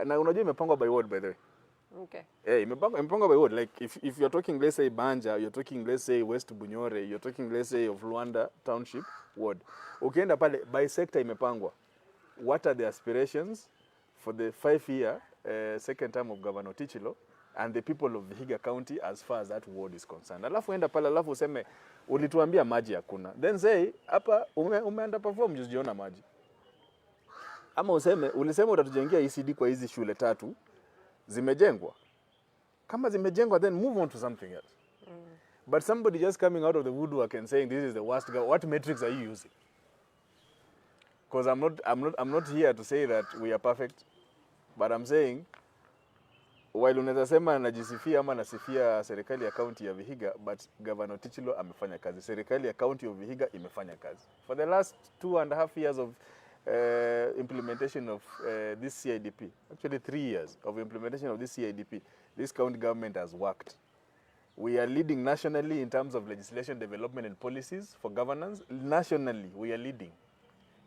Na unajua imepangwa by word, by the way. Okay. Yeah, imepangwa by word. Like if you're talking, let's say Banja, you're talking, let's say West Bunyore, you're talking, let's say of Luanda Township ward. Ukienda pale by sector imepangwa. What are the aspirations for the 5-year second term of Governor Tichilo and the people of Vihiga County as far as that ward is concerned? Alafu enda pale, alafu useme ulituambia maji hakuna. Then say hapa umeenda perform jiona maji. Ama ulisema utatujengea ECD kwa hizi shule 3 zimejengwa. Kama zimejengwa, then move on to something else. But somebody just coming out of the woodwork and saying this is the worst, what metrics are you using? Because I'm not here to say that we are perfect, but I'm saying while unaweza sema najisifia ama nasifia serikali ya county ya Vihiga, but Governor Tichilo amefanya kazi. Serikali ya county of Vihiga imefanya kazi. For the last 2.5 years of implementation of this CIDP, actually 3 years of implementation of this CIDP, this county government has worked. We are leading nationally in terms of legislation development and policies for governance. Nationally, we are leading.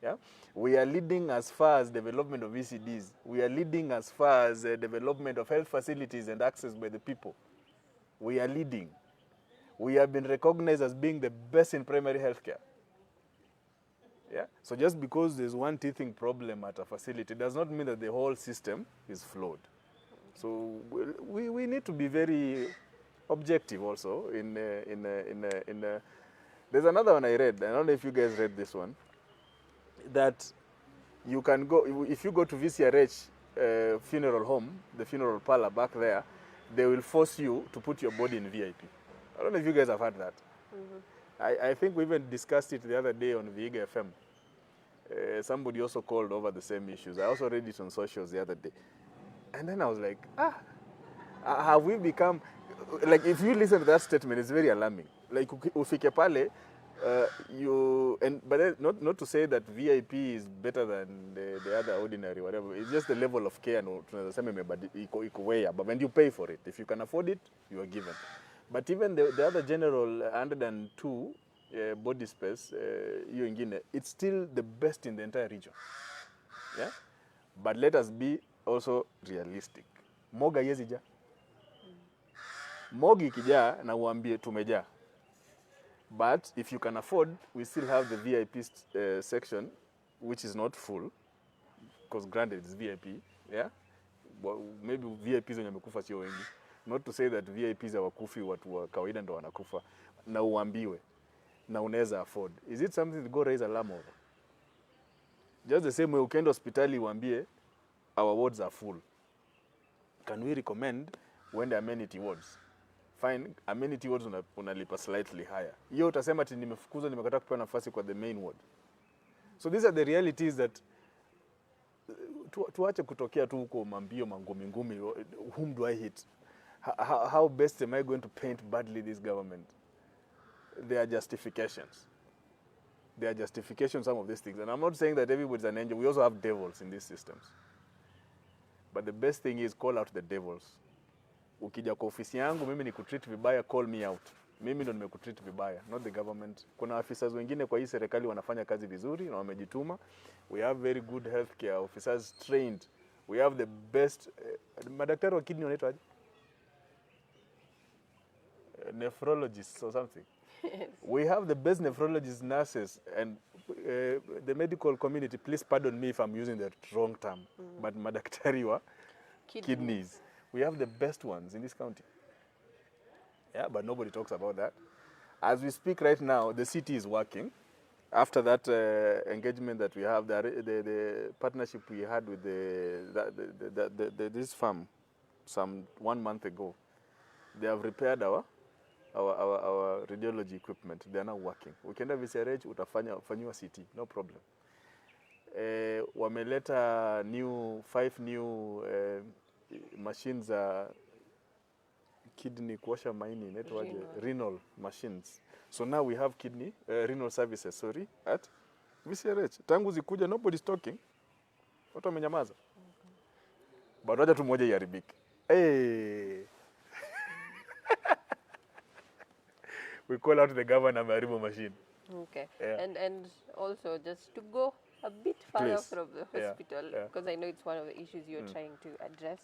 Yeah? We are leading as far as development of ECDs. We are leading as far as development of health facilities and access by the people. We are leading. We have been recognized as being the best in primary health care. Yeah? So just because there's one teething problem at a facility does not mean that the whole system is flawed. So we need to be very objective also in there's another one I read. I don't know if you guys read this one. that you can go, if you go to VCRH funeral home, the funeral parlor back there, they will force you to put your body in VIP. I don't know if you guys have heard that. I think we even discussed it the other day on Viga FM. Somebody also called over the same issues. I also read it on socials the other day. And then I was like, have we become, like if you listen to that statement, it's very alarming. Like ufike pale, but then not to say that VIP is better than the other ordinary, whatever. It's just the level of care, iko way above, and you pay for it. If you can afford it, you are given. But even the other general 102 body space, it's still the best in the entire region. Yeah? But let us be also realistic. Moga yezi ja. Mogi ikijaa na uambie tumejaa. But if you can afford, we still have the VIP section, which is not full, because granted it's VIP, yeah? Well, maybe VIPs wenye wamekufa sio wengi. Not to say that VIPs hawakufi, watu wa kawaida ndo wanakufa. Na uambiwe, na unaweza afford. Is it something to go raise alarm over? Just the same way ukienda hospitali uambie, our wards are full. Can we recommend when the amenity wards? Fine, amenity wards unalipa slightly higher. Hiyo utasema ati nimefukuzwa, nimekataa kupewa nafasi kwa the main ward. So these are the realities that tuache kutokea tu huko mambio mangumi ngumi. Whom do I hit? How best am I going to paint badly this government? There are justifications. There are justifications, some of these things. And I'm not saying that everybody's an angel. We also have devils in these systems. But the best thing is call out the devils. Ukija kwa ofisi yangu, mimi ni kutreat vibaya, call me out. Mimi ndo nimekutreat vibaya, not the government. Kuna officers wengine kwa hii serikali wanafanya kazi vizuri na wamejituma. We have very good healthcare officers trained. We have the best madaktari wa kidney wanaitwa aje? Nephrologists or something. We have the best nephrologists, nurses, and the medical community, please pardon me if I'm using the wrong term, but madaktari wa kidneys. We have the best ones in this county. Yeah, but nobody talks about that. As we speak right now, the city is working. After that engagement that we have, the partnership we had with this farm some 1 month ago, they have repaired our radiology equipment. They are now working. Ukienda VCRH utafanyiwa CT, no problem. Wameleta 5 new machines kidney kuosha maini, inaitwaje? Renal machines. So now we have renal services, at VCRH. Tangu zikuja, nobody's talking. Watu wamenyamaza. But wacha tu moja iharibike. Hey. We call out the governor Maribo machine. Okay. Yeah. And also just to go a bit further Please. from the hospital, because I know it's one of the issues you're trying to address.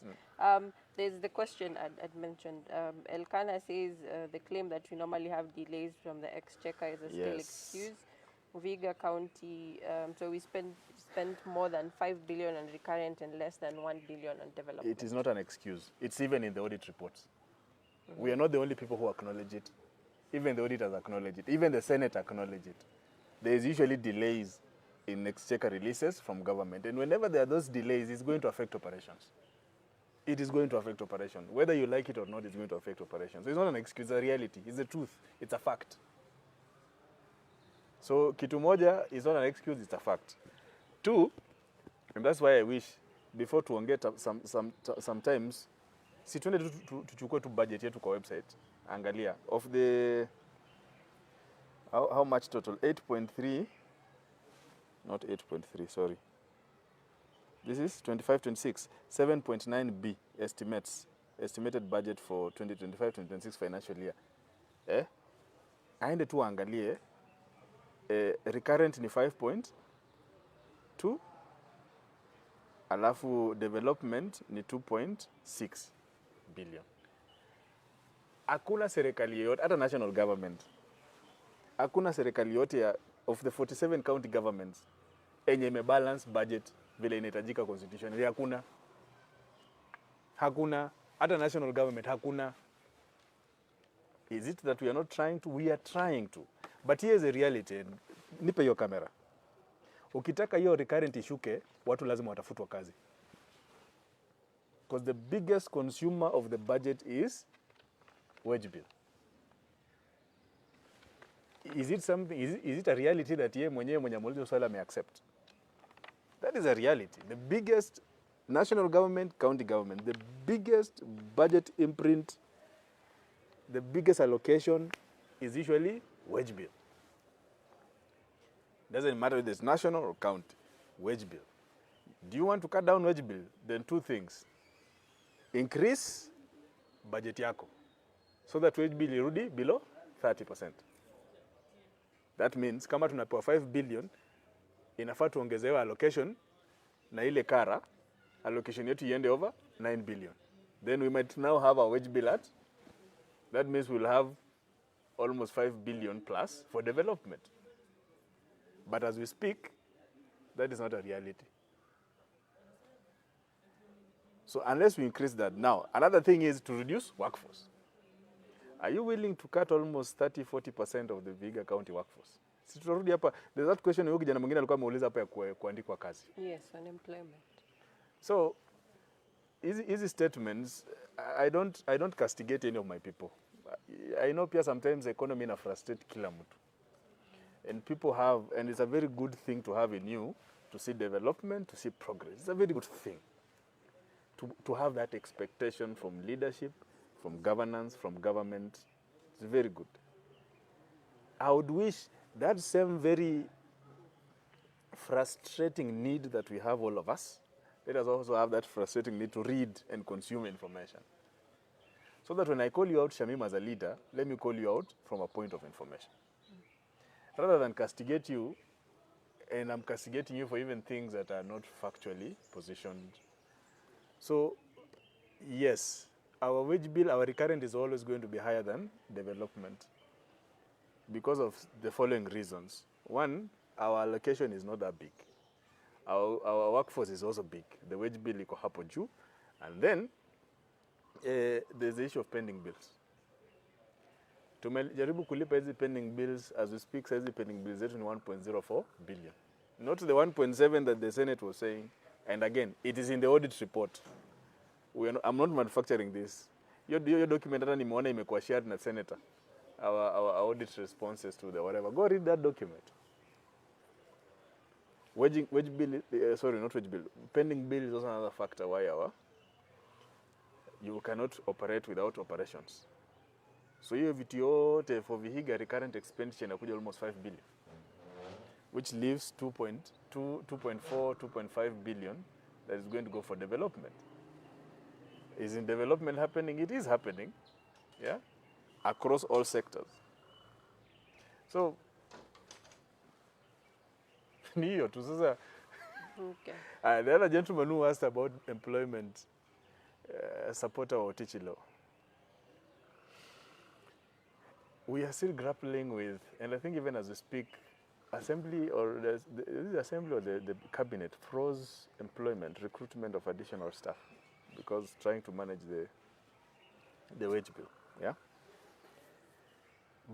There's the question I'd mentioned. Elkanah says the claim that we normally have delays from the exchequer is a still excuse. Viga County, so we spent more than 5 billion on recurrent and less than 1 billion on development. It is not an excuse. It's even in the audit reports. We are not the only people who acknowledge it. Even the auditors acknowledge it. Even the Senate acknowledge it. There is usually delays in exchequer releases from government. And whenever there are those delays, it's going to affect operations. It is going to affect operations. Whether you like it or not, it's going to affect operations. So it's not an excuse, it's a reality. It's the truth. It's a fact. So kitu moja is not an excuse, it's a fact. 2, and that's why I wish, before tuongee sometimes, si tuende tuchukue tu budget yetu kwa website. Angalia, of the, how much total? 8.3, not 8.3, sorry. This is 25-26, 7.9B estimated budget for 2025-2026 financial year. Aende tu angalie, recurrent ni 5.2, alafu development ni 2.6 billion. Hakuna serikali yote, hata national government, hakuna serikali yote of the 47 county governments enye imebalance budget vile inahitajika constitutionally. Hakuna. Hata national government hakuna. Is it that we are not trying to? We are trying to. But here's a reality. Nipe your camera. Ukitaka hiyo recurrent ishuke, watu lazima watafutwa kazi. Because the biggest consumer of the budget is wage bill. Is it something, is it a reality that ye mwenye amuuliza swali ame-accept? That is a reality. The biggest national government, county government, the biggest budget imprint, the biggest allocation is usually wage bill. Doesn't matter if it's national or county, wage bill. Do you want to cut down wage bill? Then two things. Increase budget yako so that wage bill irudi below 30%. That means kama tunapewa 5 billion, inafaa tuongezewe allocation na ile kara, allocation yetu iende over 9 billion. Then we might now have a wage bill at, that means we'll have almost 5 billion plus for development. But as we speak, that is not a reality. So unless we increase that now, another thing is to reduce workforce. Are you willing to cut almost 30-40% of the Vihiga County workforce? Si tutarudi hapa, there's that question huyo kijana mwingine alikuwa ameuliza hapa ya kuandikwa kazi. Yes, unemployment. So easy statements, I don't castigate any of my people. I know pia sometimes the economy ina frustrate kila mtu. And people have, and it's a very good thing to have in you, to see development, to see progress. It's a very good thing. To have that expectation from leadership, from governance, from government. It's very good. I would wish that same very frustrating need that we have, all of us, let us also have that frustrating need to read and consume information. So that when I call you out, Shamim, as a leader, let me call you out from a point of information. Rather than castigate you, and I'm castigating you for even things that are not factually positioned. So, yes, our wage bill, our recurrent is always going to be higher than development because of the following reasons. One, our allocation is not that big. Our workforce is also big. The wage bill iko hapo juu. And then, there's the issue of pending bills. Tumejaribu kulipa hizi pending bills, as we speak, hizi pending bills zetu ni 1.04 billion. Not the 1.7 that the Senate was saying. And again, it is in the audit report. I'm not manufacturing this. Your document hata nimeona imekuwa shared na senator. Our audit responses to the whatever. Go read that document. Wage bill, sorry, not wage bill. Pending bill is also another factor why you cannot operate without operations. So hiyo vitu yote for Vihiga recurrent expenditure inakuja almost 5 billion. Which leaves 2.5 billion that is going to go for development. Is in development happening? It is happening, yeah, across all sectors. So, niyo tu sasa. Okay. The other gentleman who asked about employment, supporter or Tichilo. We are still grappling with, and I think even as we speak, Assembly or the Assembly or the Cabinet froze employment, recruitment of additional staff because trying to manage the wage bill, yeah?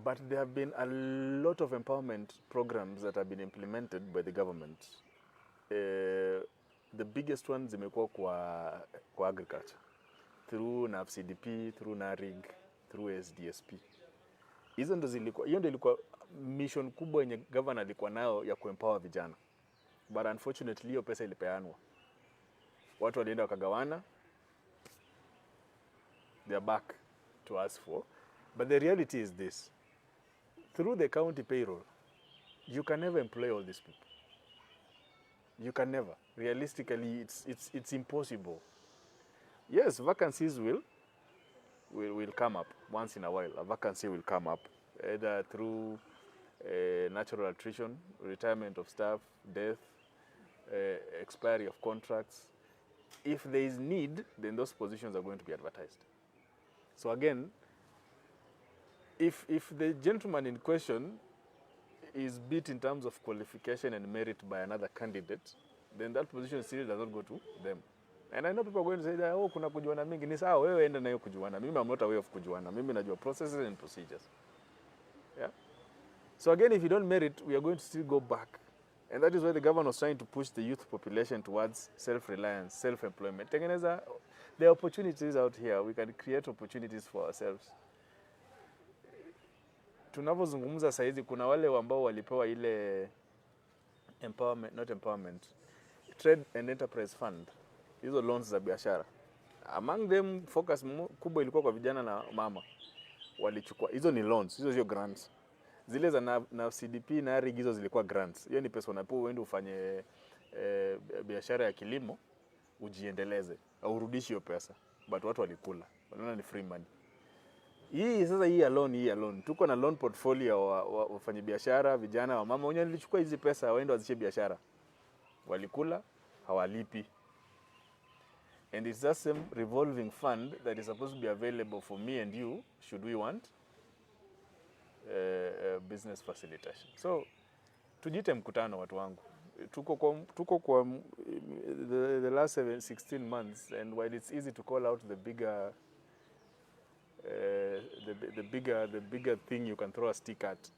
But there have been a lot of empowerment programs that have been implemented by the government. The biggest ones zimekuwa kwa agriculture, through NAFCDP, through NARIG, through SDSP. Hiyo ndio ilikuwa mission kubwa yenye governor alikuwa nayo ya kuempower vijana. But unfortunately hiyo pesa ilipeanwa. Watu walienda wakagawana. They are back to ask for. But the reality is this. Through the county payroll, you can never employ all these people. You can never. Realistically, it's impossible. Yes, vacancies will come up once in a while. A vacancy will come up either through natural attrition, retirement of staff, death, expiry of contracts. If there is need, then those positions are going to be advertised. So again, if the gentleman in question is beat in terms of qualification and merit by another candidate, then that position still does not go to them. And I know people are going to say that, oh, kuna kujuana mingi. Ni sawa, wewe enda na hiyo kujuana. Mimi I'm not aware of kujuana. Mimi najua processes and procedures. Yeah? So again, if you don't merit, we are going to still go back And that is why the government was trying to push the youth population towards self-reliance, self-employment. Tengeneza, there are opportunities out here. We can create opportunities for ourselves. Tunavyozungumza saizi kuna wale ambao walipewa ile Trade and Enterprise Fund. Hizo loans za biashara. Among them focus kubwa ilikuwa kwa vijana na mama. Walichukua. Hizo ni loans, hizo sio grants. Zile za na CDP na RIG hizo zilikuwa grants. Hiyo ni pesa unapewa uende ufanye biashara ya kilimo ujiendeleze. Au urudishi hiyo pesa. But watu walikula. Wanaona ni free money. Hii alone. Tuko na loan portfolio wa wafanya biashara, vijana wa mama. Wenye nilichukua hizi pesa waende wazishe biashara. Walikula, hawalipi. And it's that same revolving fund that is supposed to be available for me and you, should we want business facilitation. So, tujite mkutano watu wangu. Tuko kwa the last 16 months, and while it's easy to call out the bigger thing you can throw a stick at,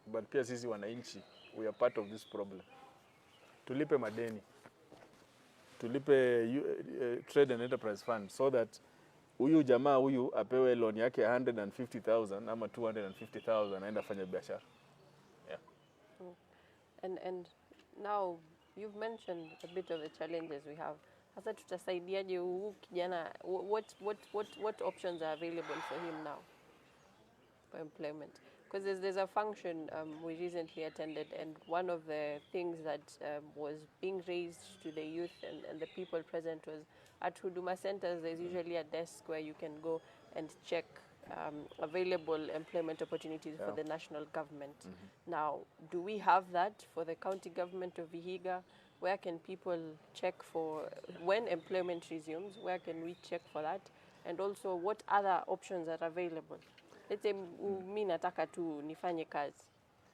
but pia sisi wananchi, we are part of this problem. Tulipe madeni. Tulipe Trade and Enterprise Fund so that huyu jamaa huyu apewe loan yake 150,000 ama 250,000 aenda fanya biashara. Yeah. And now you've mentioned a bit of the challenges we have. Hasa tutasaidiaje huyu kijana, what options are available for him now for employment? Because there's a function we recently attended, and one of the things that was being raised to the youth and the people present was at Huduma centers, there's usually a desk where you can go and check available employment opportunities for the national government. Now, do we have that for the county government of Vihiga? Where can people check for when employment resumes? Where can we check for that? And also, what other options are available? Let's say mi nataka tu nifanye kazi.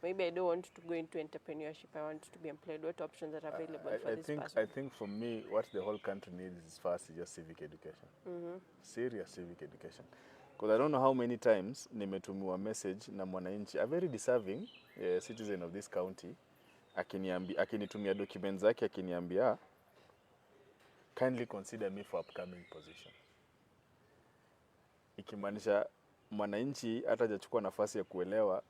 Maybe I don't want to go into entrepreneurship. I want to be employed. What options are available for this person? I think for me, what the whole country needs is first just civic education. Serious civic education. Because I don't know how many times nimetumiwa message na mwananchi, a very deserving citizen of this county, akinitumia documents zake, akiniambia, kindly consider me for upcoming position. Ikimaanisha mwananchi hata hajachukua nafasi ya kuelewa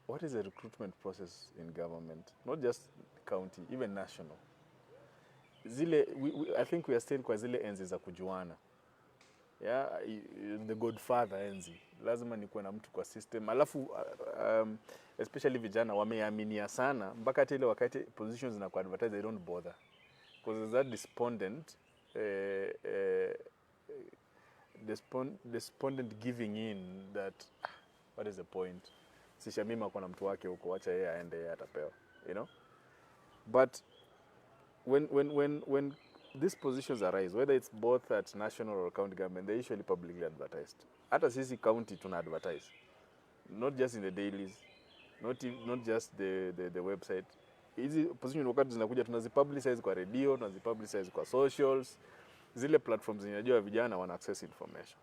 what is the recruitment process in government, not just county, even national. I think we are still kwa zile enzi za kujuana. Yeah, the godfather enzi. Lazima nikuwe na mtu kwa system. Alafu especially vijana wameaminia sana mpaka hata ile wakati positions zinakuwa advertised, they don't bother. Because there's that despondent giving in that what is the point? Sishamima kwa na mtu wake huko, wacha yeye aende, yeye atapewa, you know. But when these positions arise, whether it's both at national or county government, they're usually publicly advertised. Hata sisi county tuna advertise, not just in the dailies, not just the website. Hizi position wakati zinakuja tunazipublicize kwa radio, tunazipublicize kwa socials, zile platforms zinajua vijana wana access information.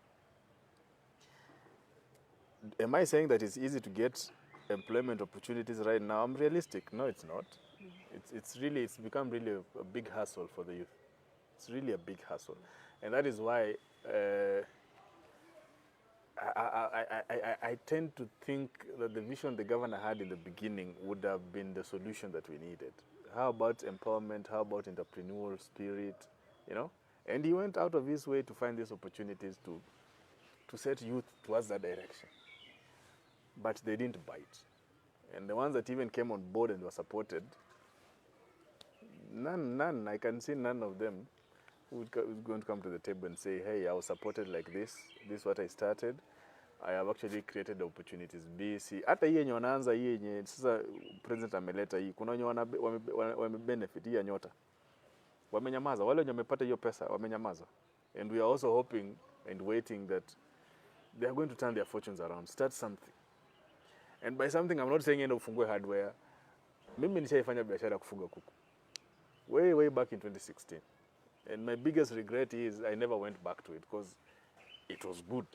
Am I saying that it's easy to get employment opportunities right now? I'm realistic. No, it's not. It's become really a big hassle for the youth. It's really a big hassle. And that is why I tend to think that the vision the governor had in the beginning would have been the solution that we needed. How about empowerment? How about entrepreneurial spirit? You know? And he went out of his way to find these opportunities to set youth towards that direction. But they didn't bite. And the ones that even came on board and were supported, none, I can see none of them who is going to come to the table and say, hey, I was supported like this is what I started, I have actually created the opportunities. B, C. Hata hii yenye wanaanza, hii yenye sasa president ameleta hii, kuna wenye wame-benefit hii ya nyota. Wamenyamaza, wale wenye wamepata hiyo pesa, wamenyamaza. And we are also hoping and waiting that they are going to turn their fortunes around, start something. And by something, I'm not saying enda ufungue hardware. Mimi nishaifanya biashara kufuga kuku. Way back in 2016. And my biggest regret is I never went back to it because it was good.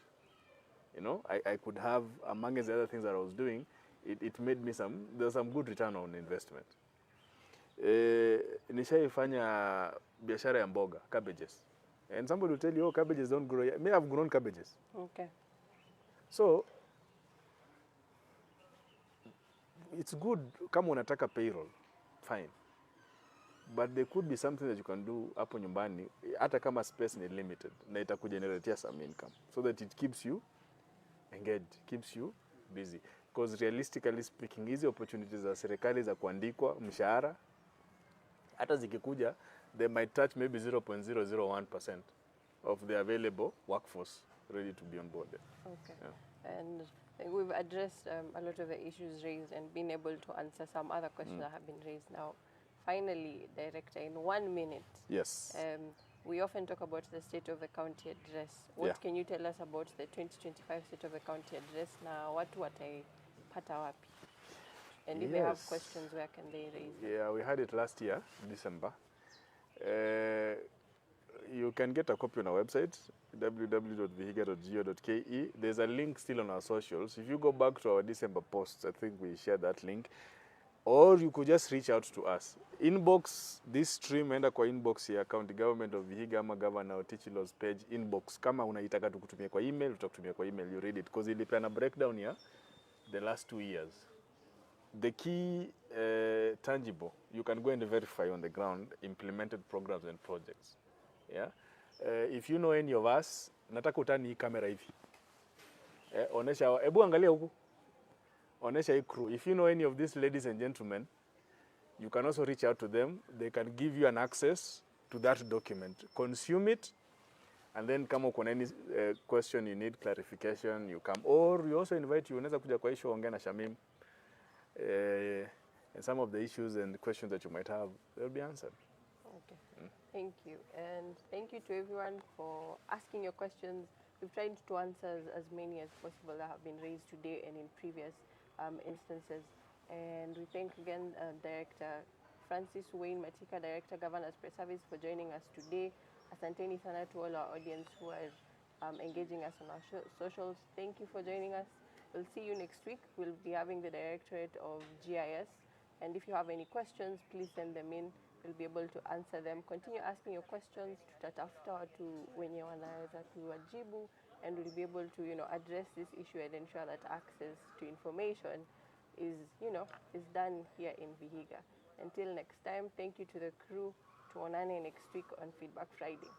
You know, I could have, among the other things that I was doing, it made me there was some good return on investment. Nishaifanya biashara ya mboga, cabbages. And somebody will tell you, oh, cabbages don't grow. May have grown cabbages. Okay. So, it's good kama unataka payroll, fine. But there could be something that you can do hapo nyumbani, hata kama space ni limited, na itakugeneratea some income. So that it keeps you engaged, keeps you busy. Because realistically speaking, hizi opportunities za serikali za kuandikwa, mshahara, hata zikikuja, they might touch maybe 0.001% of the available workforce ready to be onboarded. Okay. Yeah. And I think we've addressed a lot of the issues raised and been able to answer some other questions that have been raised now. Finally, Director, in 1 minute. Yes. We often talk about the State of the County Address. What can you tell us about the 2025 State of the County Address? Now, watu wataipata wapi? And if they have questions, where can they raise them? Yeah, we had it last year, December. You can get a copy on our website, www.vihiga.go.ke. There's a link still on our socials. If you go back to our December posts, I think we shared that link. Or you could just reach out to us. Inbox this stream, enda kwa inbox ya County Government of Vihiga ama Governor Otichilo's page inbox. Kama unaitaka tukutumie kwa email, tutakutumia kwa email, you read it. Because ilipeana breakdown ya the last 2 years. The key tangible, you can go and verify on the ground, implemented programs and projects. Yeah. If you know any of us, nataka utani hii kamera hivi. Onesha, ebu angalia huku. Onesha hii crew. If you know any of these ladies and gentlemen, you can also reach out to them. They can give you an access to that document. Consume it, and then kama uko na any question you need clarification, you come. Or we also invite you, unaweza kuja kwa issue ongea na Shamim. And some of the issues and questions that you might have, they'll be answered. Okay. Thank you. And thank you to everyone for asking your questions. We've tried to answer as many as possible that have been raised today and in previous instances. And we thank again Director Francis Wayne Matika, Director Governor's Press Service, for joining us today. Asanteni sana to all our audience who are engaging us on our socials. Thank you for joining us. We'll see you next week. We'll be having the Directorate of GIS. And if you have any questions, please send them in. We'll be able to answer them. Continue asking your questions. Tutatafuta watu wenye wanaweza kuwajibu, and we'll be able to, address this issue and ensure that access to information is done here in Vihiga. Until next time, thank you to the crew. Tuonane next week on Feedback Friday.